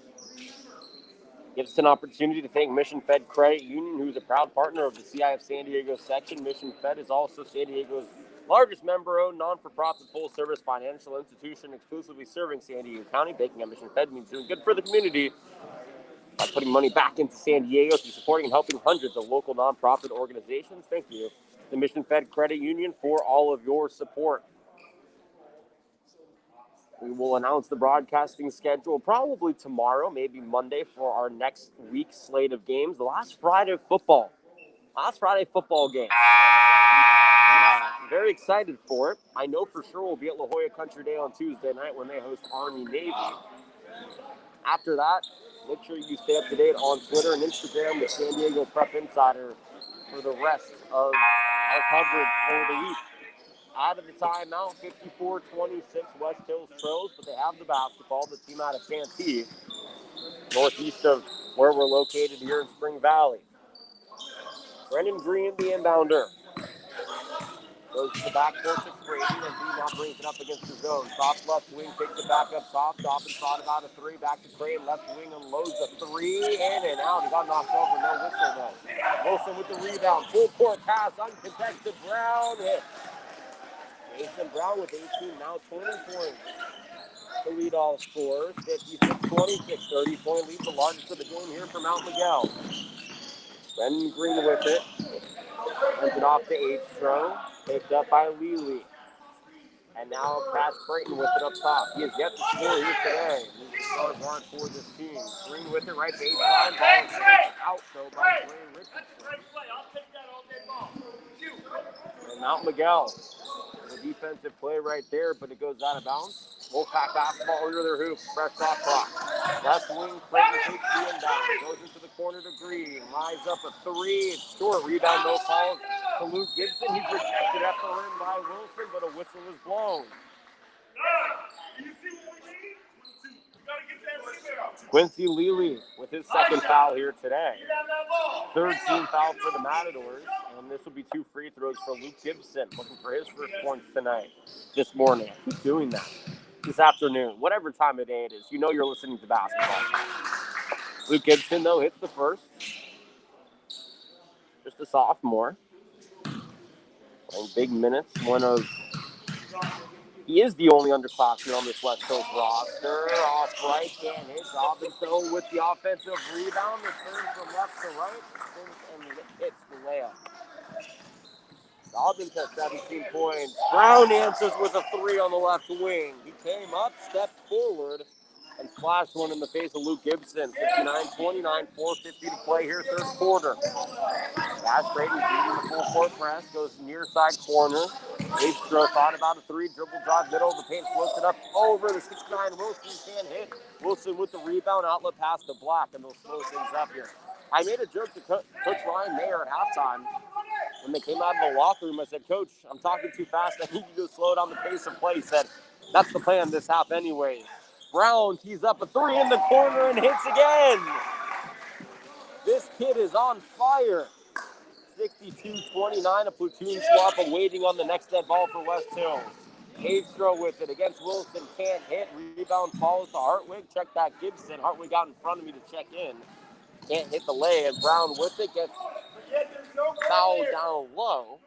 Gives us an opportunity to thank Mission Fed Credit Union, who's a proud partner of the CIF San Diego section. Mission Fed is also San Diego's largest member-owned, non-for-profit, full-service financial institution exclusively serving San Diego County. Banking at Mission Fed means doing good for the community by putting money back into San Diego through supporting and helping hundreds of local nonprofit organizations. Thank you, the Mission Fed Credit Union, for all of your support. We will announce the broadcasting schedule probably tomorrow, maybe Monday, for our next week's slate of games. The last Friday football game. I'm very excited for it. I know for sure we'll be at La Jolla Country Day on Tuesday night when they host Army-Navy. After that, make sure you stay up to date on Twitter and Instagram with San Diego Prep Insider for the rest of our coverage for the week. Out of the timeout, 54-26, West Hills trails, but they have the basketball. The team out of Santee, northeast of where we're located here in Spring Valley. Brendan Green, the inbounder. Goes to the backcourt to Creighton, and he now brings it up against the zone. Soft left wing, takes it back up top. Dobbins thought about a three, back to Creighton. Left wing unloads a three, in and out. He got knocked over, no whistle though. Wilson with the rebound. Full court pass, uncontested. Brown hit. Jason Brown with 18, now 20 points. The lead all scorers, 56-26, 30-point lead, the largest of the game here for Mount Miguel. Brendan Green with it. Hands it off to Aebstrom, picked up by Lely. And now Cash Creighton with it up top. He has yet to score here today. He's the star guard for this team. Green with it, right baseline. Ball is out, though, by Trey Richardson. And Mount Miguel. defensive play right there, but it goes out of bounds. Wolfpack basketball under their hoop. Fresh shot clock. Left wing, Creighton takes the inbound. Goes into the corner to Green. Lines up a three. It's short. Rebound, no falls to Luke Gibson. He's rejected at the rim by Wilson, but a whistle is blown. Quincy Lely with his second foul here today. Third team foul for the Matadors, and this will be 2 free throws for Luke Gibson, looking for his first points tonight, this morning. I keep doing that. This afternoon, whatever time of day it is, you know you're listening to basketball. Luke Gibson, though, hits the first. Just a sophomore. Playing big minutes, he is the only underclassman on this West Coast roster. Off right, can't hit. Robinson with the offensive rebound. The turn from left to right. And hits the layup. Dobbins has 17 points. Brown answers with a 3 on the left wing. He came up, stepped forward, and flashed one in the face of Luke Gibson. 59-29, 4:50 to play here, third quarter. Cash Creighton beating the full court press, goes near side corner. Astro thought about a 3, dribble drive, middle of the paint, floats it up over the 6'9". Wilson can't hit. Wilson with the rebound, outlet pass to Black, and they'll slow things up here. I made a joke to Coach Ryan Mayer at halftime. When they came out of the locker room, I said, Coach, I'm talking too fast. I need you to slow down the pace of play. He said, that's the plan this half anyways. Brown tees up a 3 in the corner and hits again. This kid is on fire. 62-29, a platoon swap awaiting on the next dead ball for West Hills. Astro with it against Wilson, can't hit. Rebound falls to Hartwig. Check that Gibson. Hartwig got in front of me to check in. Can't hit the lay, and Brown with it gets fouled down low.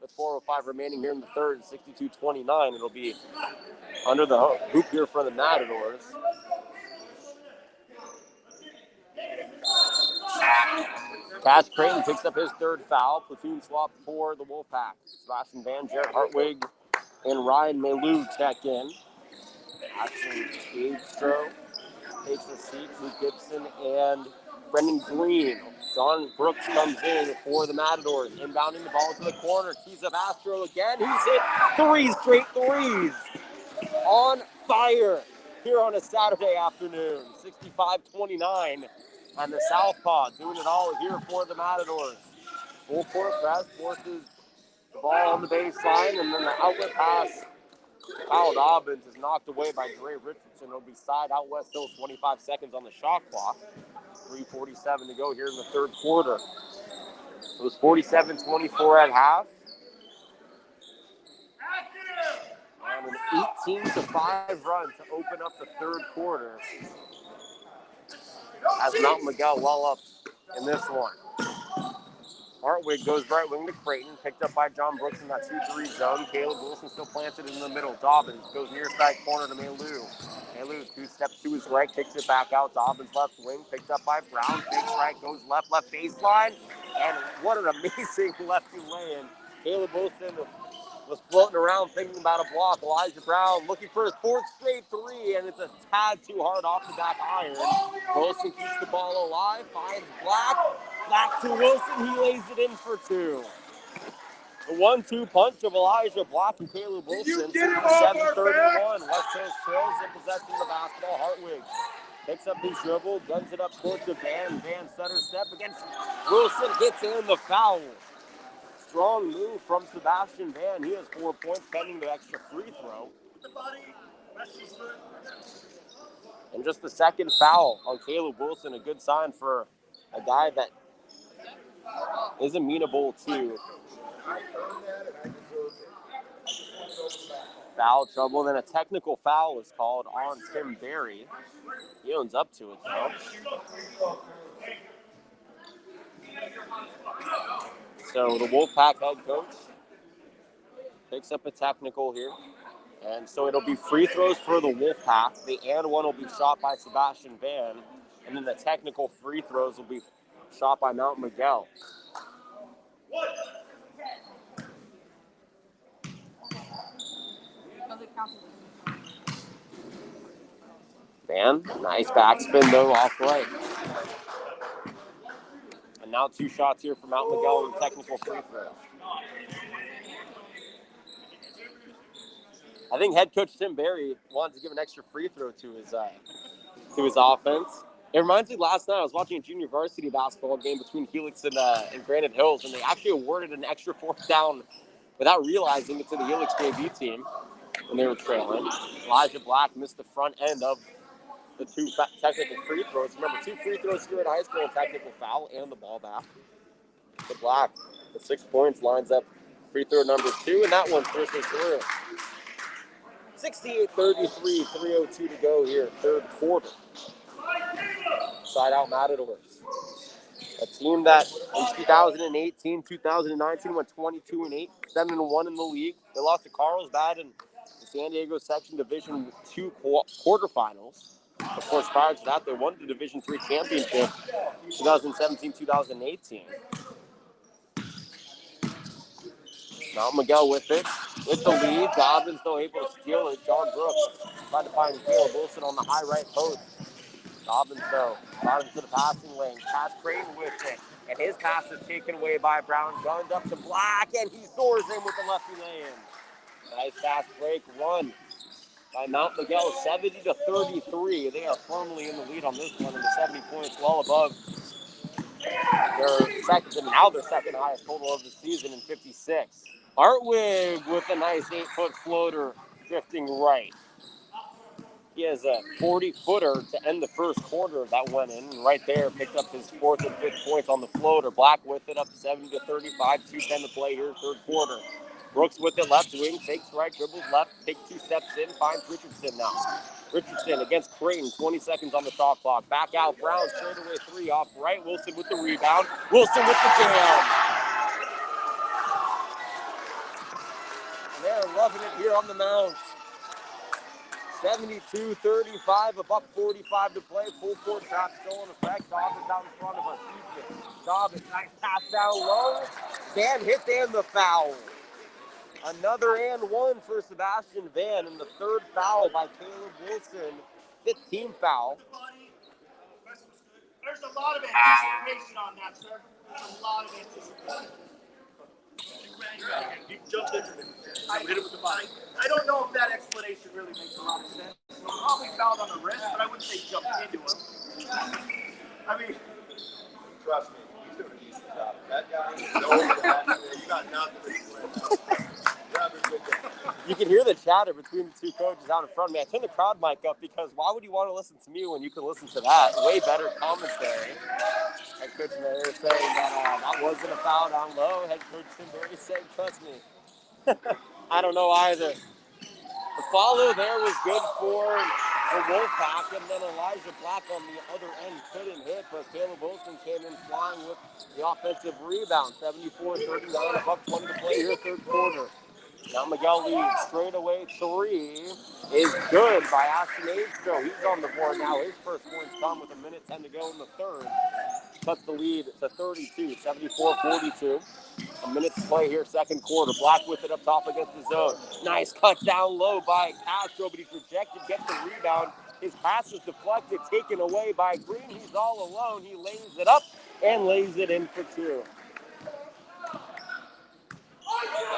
With 4:05 remaining here in the third, 62-29. It'll be under the hoop here for the Matadors. Cash Creighton picks up his third foul. Platoon swap for the Wolfpack. Sebastian Van, Jarrett Hartwig, and Ryan Malou check in. Ashton Astro takes a seat. Luke Gibson and Brendan Green. John Brooks comes in for the Matadors. Inbounding the ball to the corner. Tees up Astro again. He's hit 3 straight threes. On fire here on a Saturday afternoon. 65-29. And the Southpaw doing it all here for the Matadors. Full court press forces the ball on the baseline, and then the outlet pass. Kyle Dobbins is knocked away by Dre Richardson. It'll be side out West Hills, 25 seconds on the shot clock. 3:47 to go here in the third quarter. It was 47-24 at half. And an 18-5 run to open up the third quarter. As Mount Miguel well up in this one. Hartwig goes right wing to Creighton, picked up by John Brooks in that 2-3 zone. Caleb Wilson still planted in the middle. Dobbins goes near side corner to Malou. Malou 2 steps to his right, kicks it back out. Dobbins left wing, picked up by Brown. Fakes right, goes left baseline. And what an amazing lefty lay-in. Caleb Wilson was floating around thinking about a block. Elijah Brown looking for his 4th straight 3, and it's a tad too hard off the back iron. Wilson keeps the ball alive, finds Black. Black to Wilson, he lays it in for 2. The 1-2 punch of Elijah Black and Caleb Wilson. 67-31. West Hills trails in possession of the basketball. Hartwig picks up his dribble, guns it up court to Van. Van center step against Wilson, gets in the foul. Strong move from Sebastian Van. He has 4 points pending the extra free throw. And just the second foul on Caleb Wilson, a good sign for a guy that is amenable to foul trouble. Then a technical foul is called on Tim Berry. He owns up to it, though. So the Wolfpack head coach picks up a technical here. And so it'll be free throws for the Wolfpack. The and one will be shot by Sebastian Van. And then the technical free throws will be shot by Mount Miguel. Van, nice backspin though, off right. And now 2 shots here for Mount Miguel and technical free throw. I think head coach Tim Berry wanted to give an extra free throw to his offense. It reminds me last night I was watching a junior varsity basketball game between Helix and Granite Hills, and they actually awarded an extra fourth down without realizing it to the Helix JV team when they were trailing. Elijah Black missed the front end of the two technical free throws. Remember, 2 free throws here at high school, a technical foul, and the ball back. The Black, with 6 points, lines up free throw number 2, and that one pushes through. 68-33, 3:02 to go here, third quarter. Side out Matadors. A team that in 2018, 2019 went 22-8, 7-1 in the league. They lost to Carlsbad in the San Diego Section Division II quarterfinals. Of course, prior to that, they won the Division III championship 2017-2018. Mount Miguel with it, with the lead. Dobbins, though, able to steal it. John Brooks tried to find Caleb Wilson on the high right post. Dobbins, though, got into the passing lane. Pass Creighton with it. And his pass is taken away by Brown. Guns up to Black, and he soars in with the lefty lane. Nice fast break run by Mount Miguel, 70-33. They are firmly in the lead on this one, and the 70 points well above their second highest total of the season in 56. Artwig with a nice 8-foot floater drifting right. He has a 40-footer to end the first quarter that went in, and right there picked up his 4th and 5th points on the floater. Black with it up 70-35, 2:10 to play here, third quarter. Brooks with it, left wing, takes right, dribbles left, takes 2 steps in, finds Richardson now. Richardson against Creighton, 20 seconds on the shot clock. Back out, Brown, straightaway 3 off right. Wilson with the rebound. Wilson with the jam. And they're loving it here on the mound. 72-35, $1:45 to play. Full court shot still in effect. Dobbins out in front of us. Dobbins, nice pass down low. Van hits and the foul. Another and one for Sebastian Van, and the third foul by Caleb Wilson. 15th foul. There's a lot of anticipation on that, sir. There's a lot of anticipation. He jumped into it. I hit it with the body. I don't know if that explanation really makes a lot of sense. He probably fouled on the wrist, but I wouldn't say jumped into him. I mean, trust me, he's doing a decent job. That guy, you got nothing. You can hear the chatter between the two coaches out in front of me. I turned the crowd mic up because why would you want to listen to me when you can listen to that? Way better commentary. Head Coach Mayer saying that wasn't a foul down low. Head Coach Tim Berry saying, trust me. I don't know either. The follow there was good for Wolfpack, and then Elijah Black on the other end couldn't hit, but Caleb Wilson came in flying with the offensive rebound. 74-39, $1:20 to play here, third quarter. Now Miguel leads straight away 3 is good by Ashton Aistro. He's on the board now. His first points come with 1:10 to go in the third. Cuts the lead to 32, 74-42. A minute to play here, second quarter. Black with it up top against the zone. Nice cut down low by Castro, but he's rejected, gets the rebound. His pass is deflected, taken away by Green. He's all alone. He lays it up and lays it in for 2.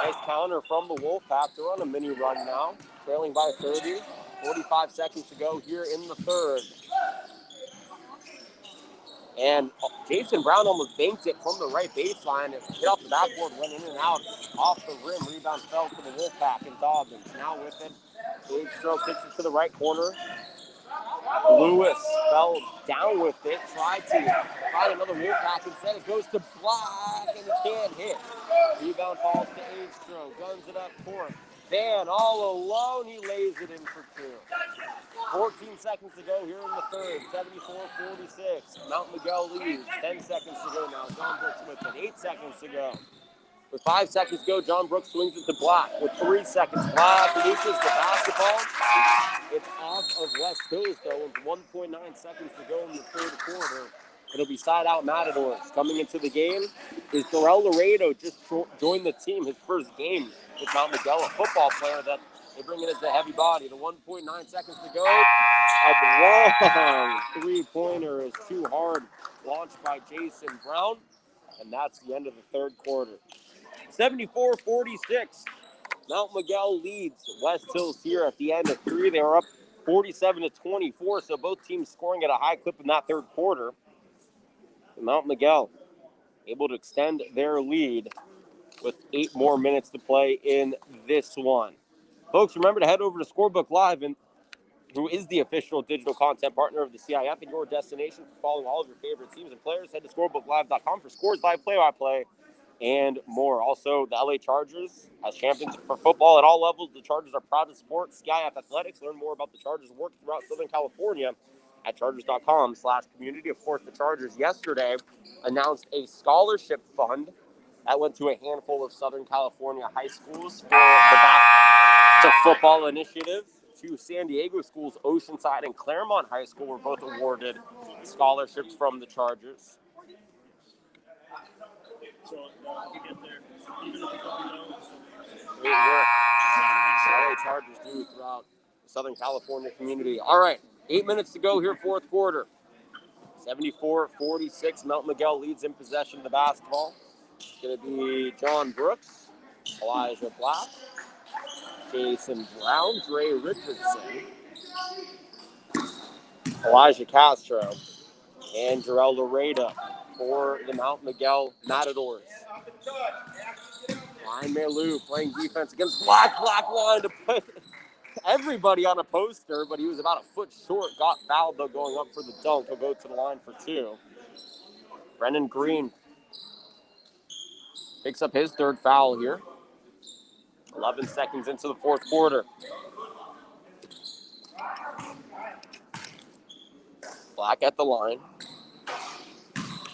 Nice counter from the Wolfpack. They're on a mini run now, trailing by 30. 45 seconds to go here in the third. And Jason Brown almost banked it from the right baseline. It hit off the backboard, went in and out, off the rim. Rebound fell to the Wolfpack, and Dobbins now with it. Big stroke kicks it to the right corner. Lewis fell down with it, tried to find another Wolfpack. Instead, it goes to Black, and he can't hit. Rebound falls to Aistro, guns it up court. Van all alone, he lays it in for 2. 14 seconds to go here in the third, 74-46. Mount Miguel leads, 10 seconds to go now. John Brooks with it, 8 seconds to go. With 5 seconds to go, John Brooks swings it to Black. With 3 seconds, Black loses the basketball. It's off of West Hills, though, with 1.9 seconds to go in the third quarter. It'll be side out Matadors. Coming into the game is Darrell Laredo, just joined the team, his first game with Mount Miguel, a football player that they bring in as a heavy body. The 1.9 seconds to go. A long three-pointer is too hard, launched by Jason Brown, and that's the end of the third quarter. 74-46. Mount Miguel leads West Hills here at the end of 3. They were up 47-24, so both teams scoring at a high clip in that third quarter. And Mount Miguel able to extend their lead with 8 more minutes to play in this one. Folks, remember to head over to Scorebook Live, who is the official digital content partner of the CIF and your destination for following all of your favorite teams and players. Head to scorebooklive.com for scores, live play-by-play, and more. Also, the LA Chargers, as champions for football at all levels, the Chargers are proud to support CIF Athletics. Learn more about the Chargers' work throughout Southern California at chargers.com/community. Of course, the Chargers yesterday announced a scholarship fund that went to a handful of Southern California high schools for the Back to Football initiative. 2 San Diego schools, Oceanside and Claremont High School, were both awarded scholarships from the Chargers. So you get there, even if you don't know. Great work LA Chargers do throughout the Southern California community. All right, 8 minutes to go here, fourth quarter. 74-46, Mount Miguel leads in possession of the basketball. It's going to be John Brooks, Elijah Black, Jason Brown, Dre Richardson, Elijah Castro, and Jarrell Laredo for the Mount Miguel Matadors. Ryan Merleau playing defense against Black. Black wanted to put everybody on a poster, but he was about a foot short. Got fouled, though, going up for the dunk. He'll go to the line for 2. Brendan Green picks up his third foul here. 11 seconds into the fourth quarter. Black at the line.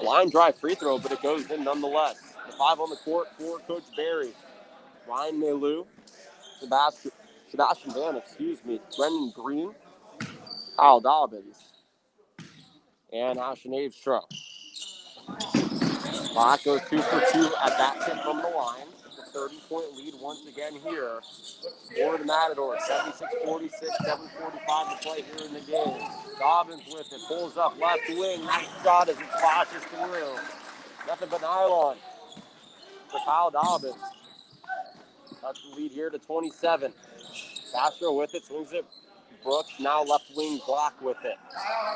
A line drive free throw, but it goes in nonetheless. The 5 on the court for Coach Barry. Ryan Merleau, Sebastian Van, Brendan Green, Kyle Dobbins, and Ashton Avestro. Black goes 2 for 2 at that tip from the line. It's a 30-point lead once again here for the Matadors. 76-46, 7:45 to play here in the game. Dobbins with it, pulls up left wing. Nice shot as it flashes through. Nothing but nylon for Kyle Dobbins. That's the lead here to 27. Castro with it, swings it. Brooks, now left wing, Black with it.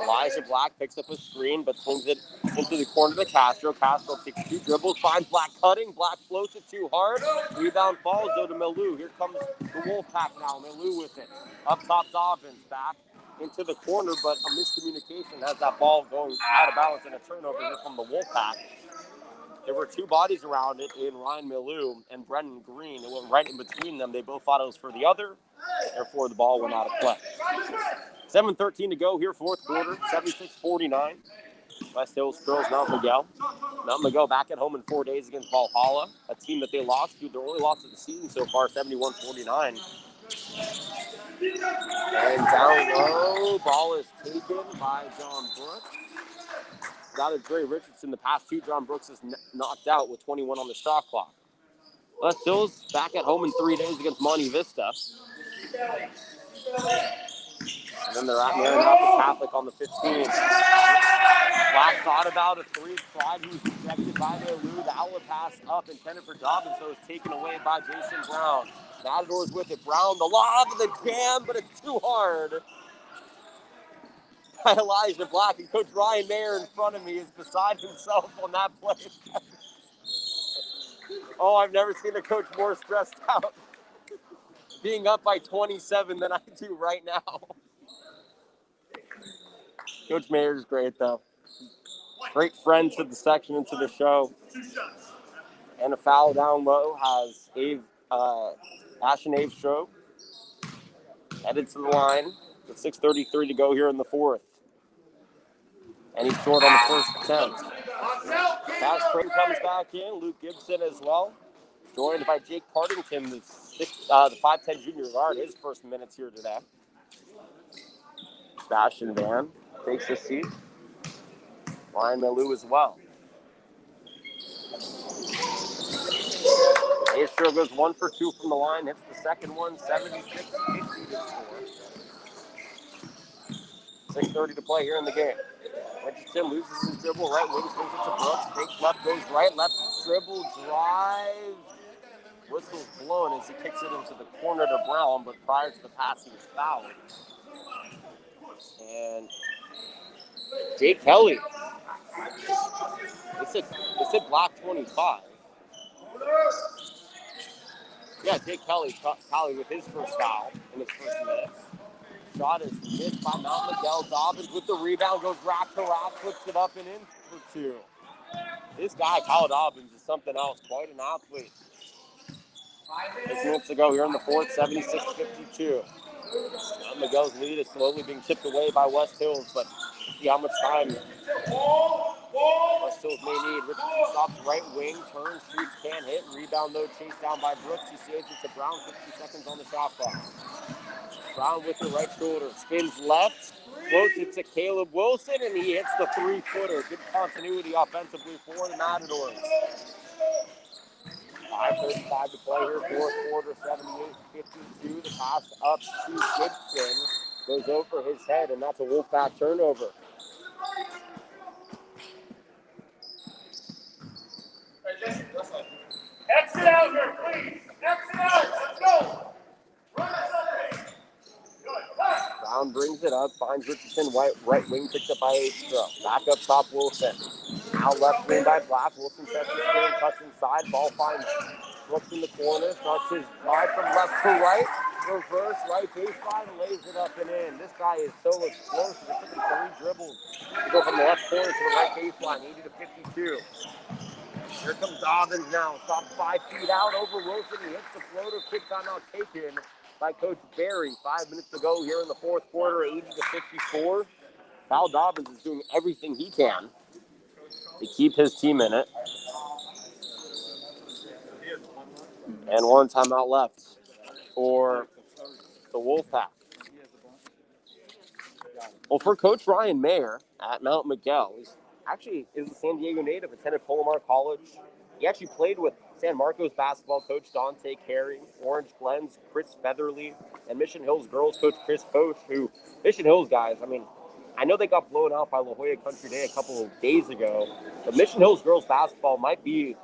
Elijah Black picks up a screen, but swings it into the corner to Castro. Castro takes 2 dribbles, finds Black cutting. Black floats it too hard. Rebound falls, though, to Merleau. Here comes the Wolfpack now. Merleau with it. Up top, Dobbins back into the corner, but a miscommunication has that ball going out of bounds and a turnover here from the Wolfpack. There were 2 bodies around it in Ryan Merleau and Brendan Green. It went right in between them. They both thought it was for the other. Therefore, the ball went out of play. 7:13 to go here, fourth quarter. 76-49. West Hills Girls, Mount Miguel. Mount Miguel back at home in 4 days against Valhalla, a team that they lost to. Their only loss of the season so far, 71-49. And down low, ball is taken by John Brooks. Got it, Dre Richardson. The past 2, John Brooks is knocked out with 21 on the shot clock. West Hills back at home in 3 days against Monte Vista. And then they're at Maranatha Catholic on the 15th. Black thought about a 3, tried, he was rejected by Merleau. The outlet pass up, intended for Dobbins, so it's taken away by Jason Brown. Matadors with it. Brown, the lob, the jam, but it's too hard. Elijah Black, and Coach Ryan Mayer in front of me is beside himself on that play. Oh, I've never seen a coach more stressed out being up by 27 than I do right now. Coach Mayer's great, though. Great friend to the section and to the show. And a foul down low has Ashton Avestro headed to the line with 6:33 to go here in the fourth. And he's short on the first attempt. Cash Crane comes back in. Luke Gibson as well. Joined by Jake Partington, the 5'10 junior guard, his first minutes here today. Sebastian Van takes a seat. Ryan Merleau as well. Astro goes 1 for 2 from the line. Hits the second one, 76-50 to score. 6:30 to play here in the game. Richardson loses his dribble, right wing, swings it to Brooks. Takes left, goes right, left dribble, drive. whistle's blown as he kicks it into the corner to Brown, but prior to the pass, he was fouled. And Jake Kelly, it said block 25. Yeah, Jake Kelly with his first foul in his first minutes. Shot is missed by Mount Miguel. Dobbins with the rebound, goes rack to rack, puts it up and in for two. This guy, Kyle Dobbins, is something else. Quite an athlete. 6 minutes to go here in the fourth, 76-52. Mount Miguel's lead is slowly being tipped away by West Hills, but see how much time West Hills may need. Richardson stops right wing, turns, shoots, can't hit. Rebound, though, chased down by Brooks. He saves it to Brown, 50 seconds on the shot clock. Brown with the right shoulder, spins left, floats it to Caleb Wilson, and he hits the three-footer. Good continuity offensively for the Matadors. 5:35 to play here, fourth quarter, 78-52. The pass up to Gibson goes over his head, and that's a Wolfpack turnover. Exit out here, please. Exit out. Let's go. Run us up there. Brown brings it up, finds Richardson, right wing, picked up by Astra. Back up top, Wilson. Now left wing by Black. Wilson sets the screen, cuts inside. Ball finds Brooks in the corner. Starts his drive from left to right. Reverse, right baseline, lays it up and in. This guy is so explosive. It took him 3 dribbles to go from the left corner to the right baseline, 80-52. Here comes Dobbins now. Stops 5 feet out over Wilson. He hits the floater. Quick timeout taken by Coach Barry. 5 minutes to go here in the fourth quarter, 80-54. Kyle Dobbins is doing everything he can to keep his team in it. And 1 timeout left for the Wolfpack. Well, for Coach Ryan Mayer at Mount Miguel, he's actually is a San Diego native, attended Palomar College. He actually played with San Marcos basketball coach Dante Carey, Orange Glen's Chris Featherly, and Mission Hills girls coach Chris Coach, who, Mission Hills guys, I mean, I know they got blown out by La Jolla Country Day a couple of days ago, but Mission Hills girls basketball might be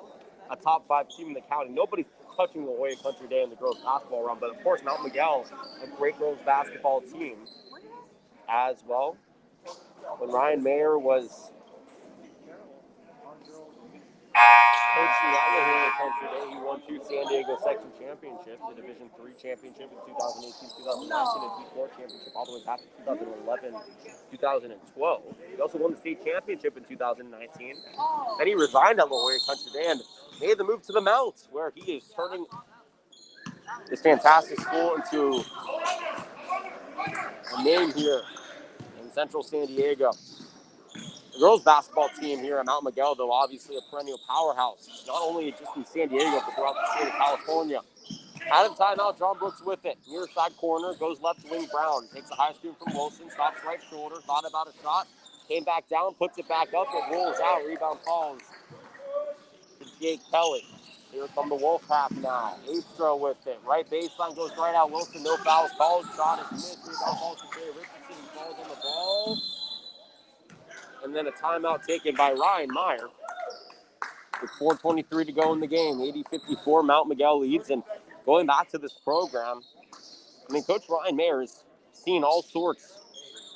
a top 5 team in the county. Nobody's touching La Jolla Country Day in the girls basketball run, but of course Mount Miguel, a great girls basketball team as well. When Ryan Mayer was coaching at La Jolla Country Day, he won 2 San Diego section championships, a Division III championship in 2018, 2019, and D4 championship all the way back to 2011, 2012. He also won the state championship in 2019. Then he resigned at La Jolla Country Day and made the move to the Mount, where he is turning this fantastic school into a name here in Central San Diego. The girls basketball team here at Mount Miguel, though, obviously a perennial powerhouse, not only just in San Diego, but throughout the state of California. Out of timeout, John Brooks with it. Near side corner, goes left wing Brown. Takes a high screen from Wilson, stops right shoulder, thought about a shot, came back down, puts it back up, it rolls out. Rebound falls to Jake Kelly. Here come the Wolfpack now. Astra with it. Right baseline goes right out. Wilson, no fouls called. Shot is missed. Rebound falls to Jay Richardson. He falls on the ball. And then a timeout taken by Ryan Meyer. With 4:23 to go in the game. 80-54, Mount Miguel leads. And going back to this program, I mean, Coach Ryan Mayer has seen all sorts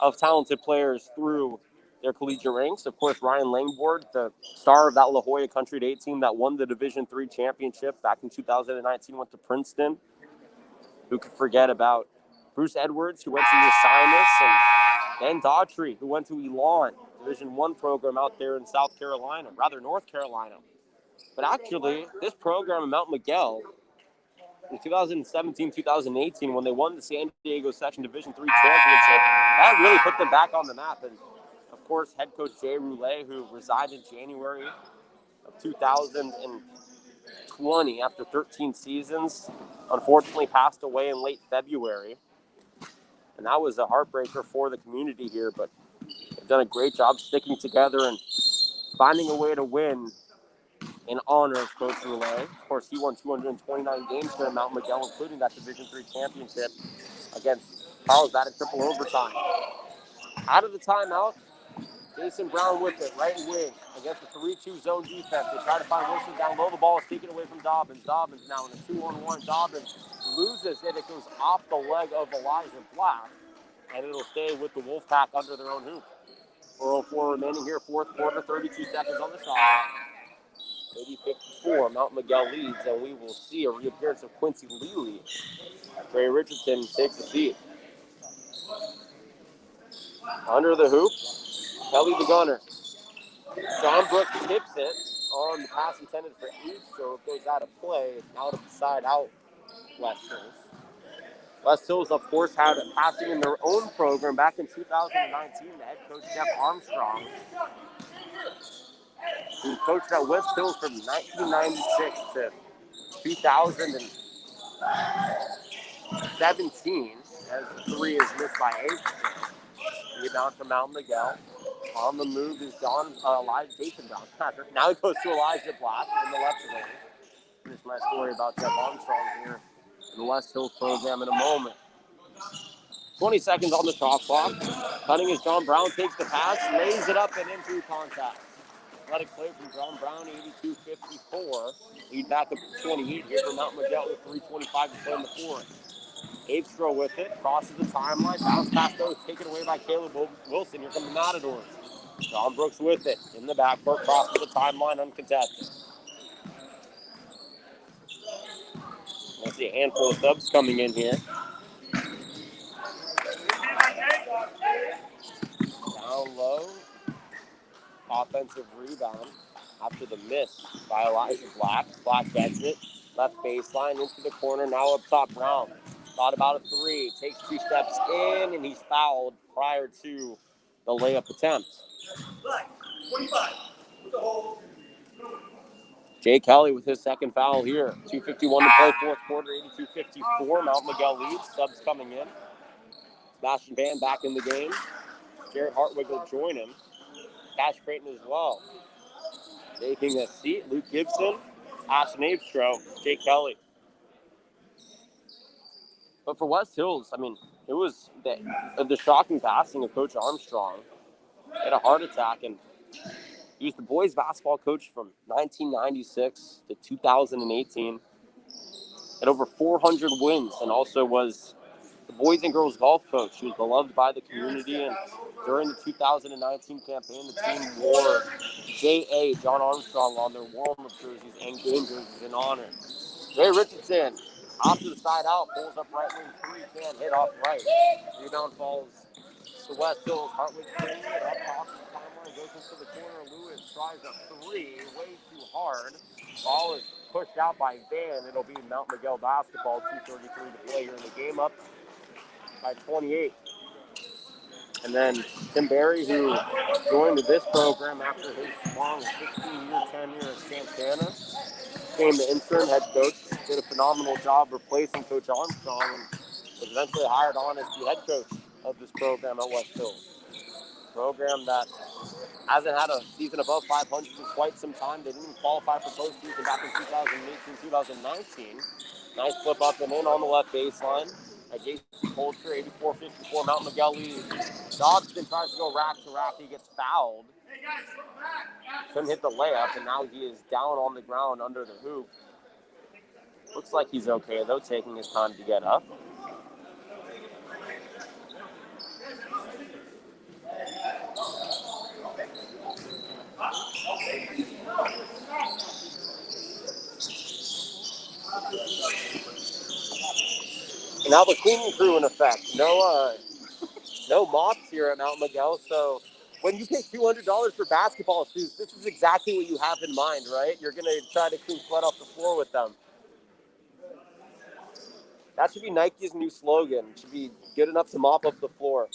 of talented players through their collegiate ranks. Of course, Ryan Langford, the star of that La Jolla Country Day team that won the Division III championship back in 2019, went to Princeton. Who could forget about Bruce Edwards, who went to USIMS, and Ben Daughtry, who went to Elon, Division I program out there in North Carolina. But actually, this program in Mount Miguel, in 2017-2018, when they won the San Diego Section Division III championship, that really put them back on the map. And of course, head coach Jay Roulet, who resigned in January of 2020 after 13 seasons, unfortunately passed away in late February. And that was a heartbreaker for the community here, but they've done a great job sticking together and finding a way to win in honor of Coach Roulet. Of course, he won 229 games here in Mount Miguel, including that Division III championship against Carlsbad in triple overtime. Out of the timeout, Jason Brown with it, right wing, against the 3-2 zone defense. They try to find Wilson down low. The ball is taken away from Dobbins. Dobbins now in a 2-on-1. Dobbins loses it. It goes off the leg of Elijah Black, and it'll stay with the Wolfpack under their own hoop. 4:04 remaining here, fourth quarter, 32 seconds on the shot. 80-54, Mount Miguel leads, and we will see a reappearance of Quincy Lely. Trey Richardson takes a seat. Under the hoop, Kelly the gunner. John Brooks tips it on the pass intended for East, so it goes out of play, out of the side out West Hills. West Hills, of course, had passing in their own program back in 2019. The head coach, Jeff Armstrong, who coached at West Hills from 1996 to 2017, as the three is missed by 8. Rebound from Mount Miguel. On the move is Jason Brown. Now he goes to Elijah Black in the left lane. Finish my story about Jeff Armstrong here in the West Hills program in a moment. 20 seconds on the shot clock. Cutting is John Brown, takes the pass, lays it up and in through contact. Athletic play from John Brown, 82-54. Lead back up to 28 here for Mount Miguel with 3:25 to play in the fourth. Avestro with it, crosses the timeline, bounce pass though, taken away by Caleb Wilson. Here come the Matadors. John Brooks with it, in the backcourt, crosses the timeline, uncontested. We'll see a handful of subs coming in here. Down low, offensive rebound after the miss by Elijah Black. Black gets it, left baseline into the corner, now up top Brown. Thought about a three, takes 2 steps in, and he's fouled prior to the layup attempt. Jay Kelly with his second foul here. 2:51 to play, fourth quarter, 82-54. Mount Miguel leads, subs coming in. Sebastian Van back in the game. Garrett Hartwig will join him. Cash Creighton as well. Taking a seat, Luke Gibson, Ashton Avestro, Jay Kelly. But for West Hills, I mean, it was the shocking passing of Coach Armstrong. He had a heart attack, and he was the boys basketball coach from 1996 to 2018. Had over 400 wins, and also was the boys and girls golf coach. He was beloved by the community, and during the 2019 campaign, the team wore J.A. John Armstrong on their warm-up jerseys and game jerseys in honor. Ray Richardson, off to the side out, pulls up right wing three, can't hit off right. Rebound falls to West Hills. Hartwig bringing it up off the timeline, goes into the corner. Lewis tries a three, way too hard. Ball is pushed out by Van. It'll be Mount Miguel basketball. 2:33 to play here in the game, up by 28. And then Tim Berry, who joined this program after his long 16-year tenure at Santana, became the interim head coach, did a phenomenal job replacing Coach Armstrong, and was eventually hired on as the head coach of this program at West Hills. Program that hasn't had a season above 500 in quite some time. They didn't even qualify for postseason back in 2018-2019. Nice flip up and in on the left baseline. At JC Culture, 84-54, Mount Miguel leads. Dobson tries to go rack to rack. He gets fouled. Couldn't hit the layup, and now he is down on the ground under the hoop. Looks like he's okay, though, taking his time to get up. And now the cleaning crew in effect. No mops here at Mount Miguel. So when you pay $200 for basketball shoes, this is exactly what you have in mind, right? You're going to try to clean sweat off the floor with them. That should be Nike's new slogan. It should be good enough to mop up the floor.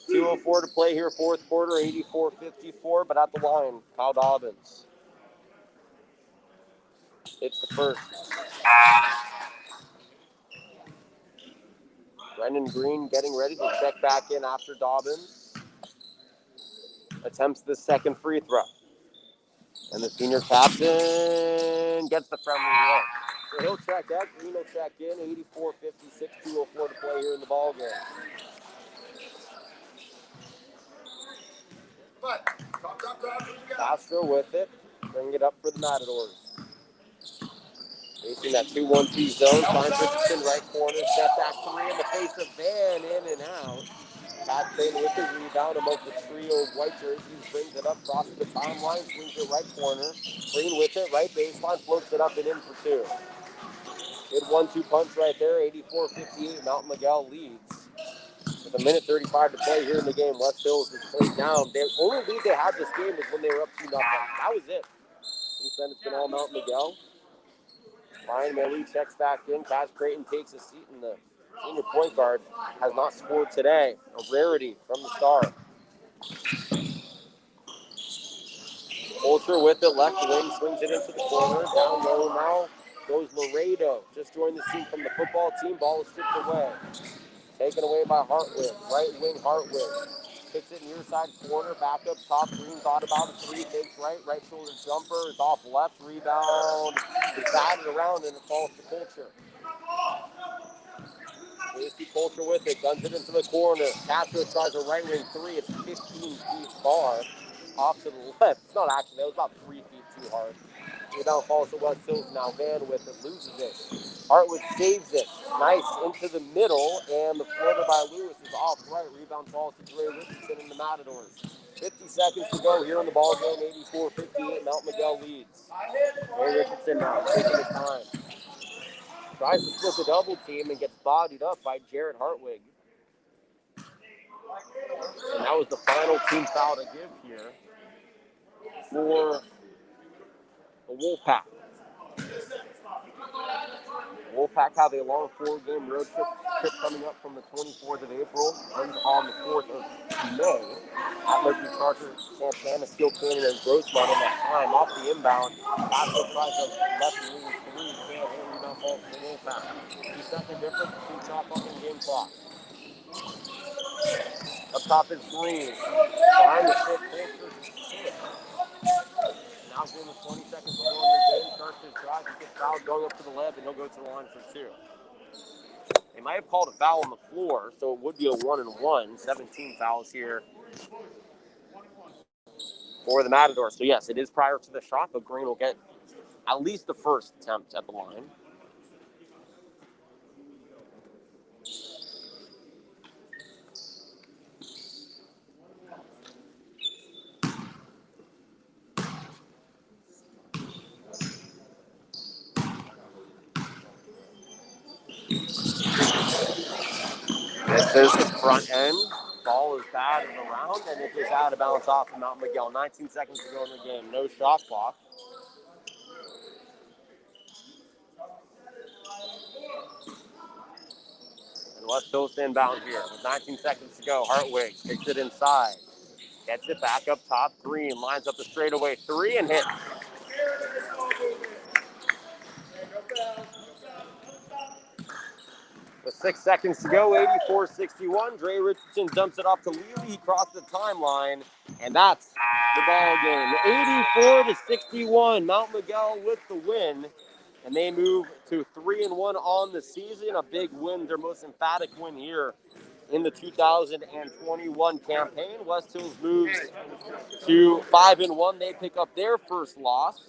2:04 to play here, fourth quarter, 84-54, but at the line, Kyle Dobbins. It's the first. Brendan Green getting ready to check back in after Dobbins attempts the second free throw. And the senior captain gets the friendly look. So he'll check out. Green will check in. 84-56, 2:04 to play here in the ballgame. Castro with it. Bring it up for the Matadors. Facing that 2-1-2 zone. Finds Richardson right corner. Step back three in the face of Van. In and out. Pat Creighton with the rebound amongst the trio of white jerseys. Brings it up, crosses the timeline. Swings it right corner. Green with it. Right baseline. Floats it up and in for two. Good 1-2 punch right there. 84-58. Mount Miguel leads. With a minute 35 to play here in the game, West Hills has played down. The only lead they had this game is when they were up 2-0. That was it. Since then, it's been all Mount Miguel. Ryan Maley checks back in. Kaz Creighton takes a seat, and the senior point guard has not scored today. A rarity from the star. Ultra with it, left wing, swings it into the corner. Down low now goes Laredo. Just joined the team from the football team. Ball is stripped away. Taken away by Hartwig. Right wing Hartwig. Kicks it near side corner. Back up top. Green thought about it. Three. Takes right. Right shoulder jumper. It's off left. Rebound. It's batted around and it falls to Culture. AC Culture with it. Guns it into the corner. Castro tries a right wing three. It's 15 feet far. Off to the left. It's not actually. That was about 3 feet too hard. Rebound falls to West Hills. Now Van with it. Loses it. Hartwood saves it. Nice into the middle, and the floater by Lewis is off right. Rebound falls to Dre Richardson in the Matadors. 50 seconds to go here in the ball game. 84-58. Mount Miguel leads. Dre Richardson now taking his time. Tries to split the double team and gets bodied up by Jarrett Hartwig. And that was the final team foul to give here for the Wolfpack. Wolfpack have a long 4-game road trip coming up from the 24th of April and on the 4th of May at Liberty Charter, Santana, Steel Canyon, and Grossmont in that time. Off the inbound, Castro tries a left wing three, can't hit, rebound falls to the Wolfpack. 2-second difference between shot clock and game clock. Up top is Green. Behind the stick, Colter. Now given 20 seconds to go in the game, starts his drive, he gets fouled going up to the left, and he'll go to the line for two. They might have called a foul on the floor, so it would be a 1-and-1. 17 fouls here for the Matadors. So yes, it is prior to the shot, but Green will get at least the first attempt at the line. This is his front end. Ball is batted around, and it goes out of bounds off of Mount Miguel. 19 seconds to go in the game. No shot clock. And West Coast inbound here with 19 seconds to go. Hartwig takes it inside. Gets it back up top. Green lines up the straightaway three and hits. With 6 seconds to go, 84-61. Dre Richardson dumps it off to Leary. He crossed the timeline, and that's the ball game. 84-61. Mount Miguel with the win, and they move to 3-1 on the season. A big win, their most emphatic win here in the 2021 campaign. West Hills moves to 5-1. They pick up their first loss.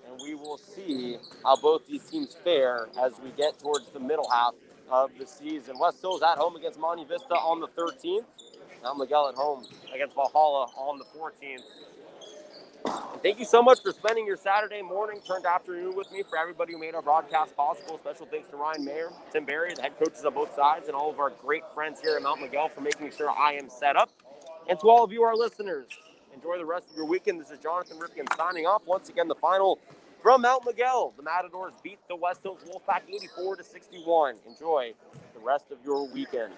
And we will see how both these teams fare as we get towards the middle half of the season. West Hills at home against Monte Vista on the 13th. Mount Miguel at home against Valhalla on the 14th. And thank you so much for spending your Saturday morning turned afternoon with me. For everybody who made our broadcast possible, special thanks to Ryan Mayer, Tim Berry, the head coaches on both sides, and all of our great friends here at Mount Miguel for making sure I am set up. And to all of you, our listeners, enjoy the rest of your weekend. This is Jonathan Ripken signing off. Once again, the final from Mount Miguel. The Matadors beat the West Hills Wolfpack 84-61. Enjoy the rest of your weekend.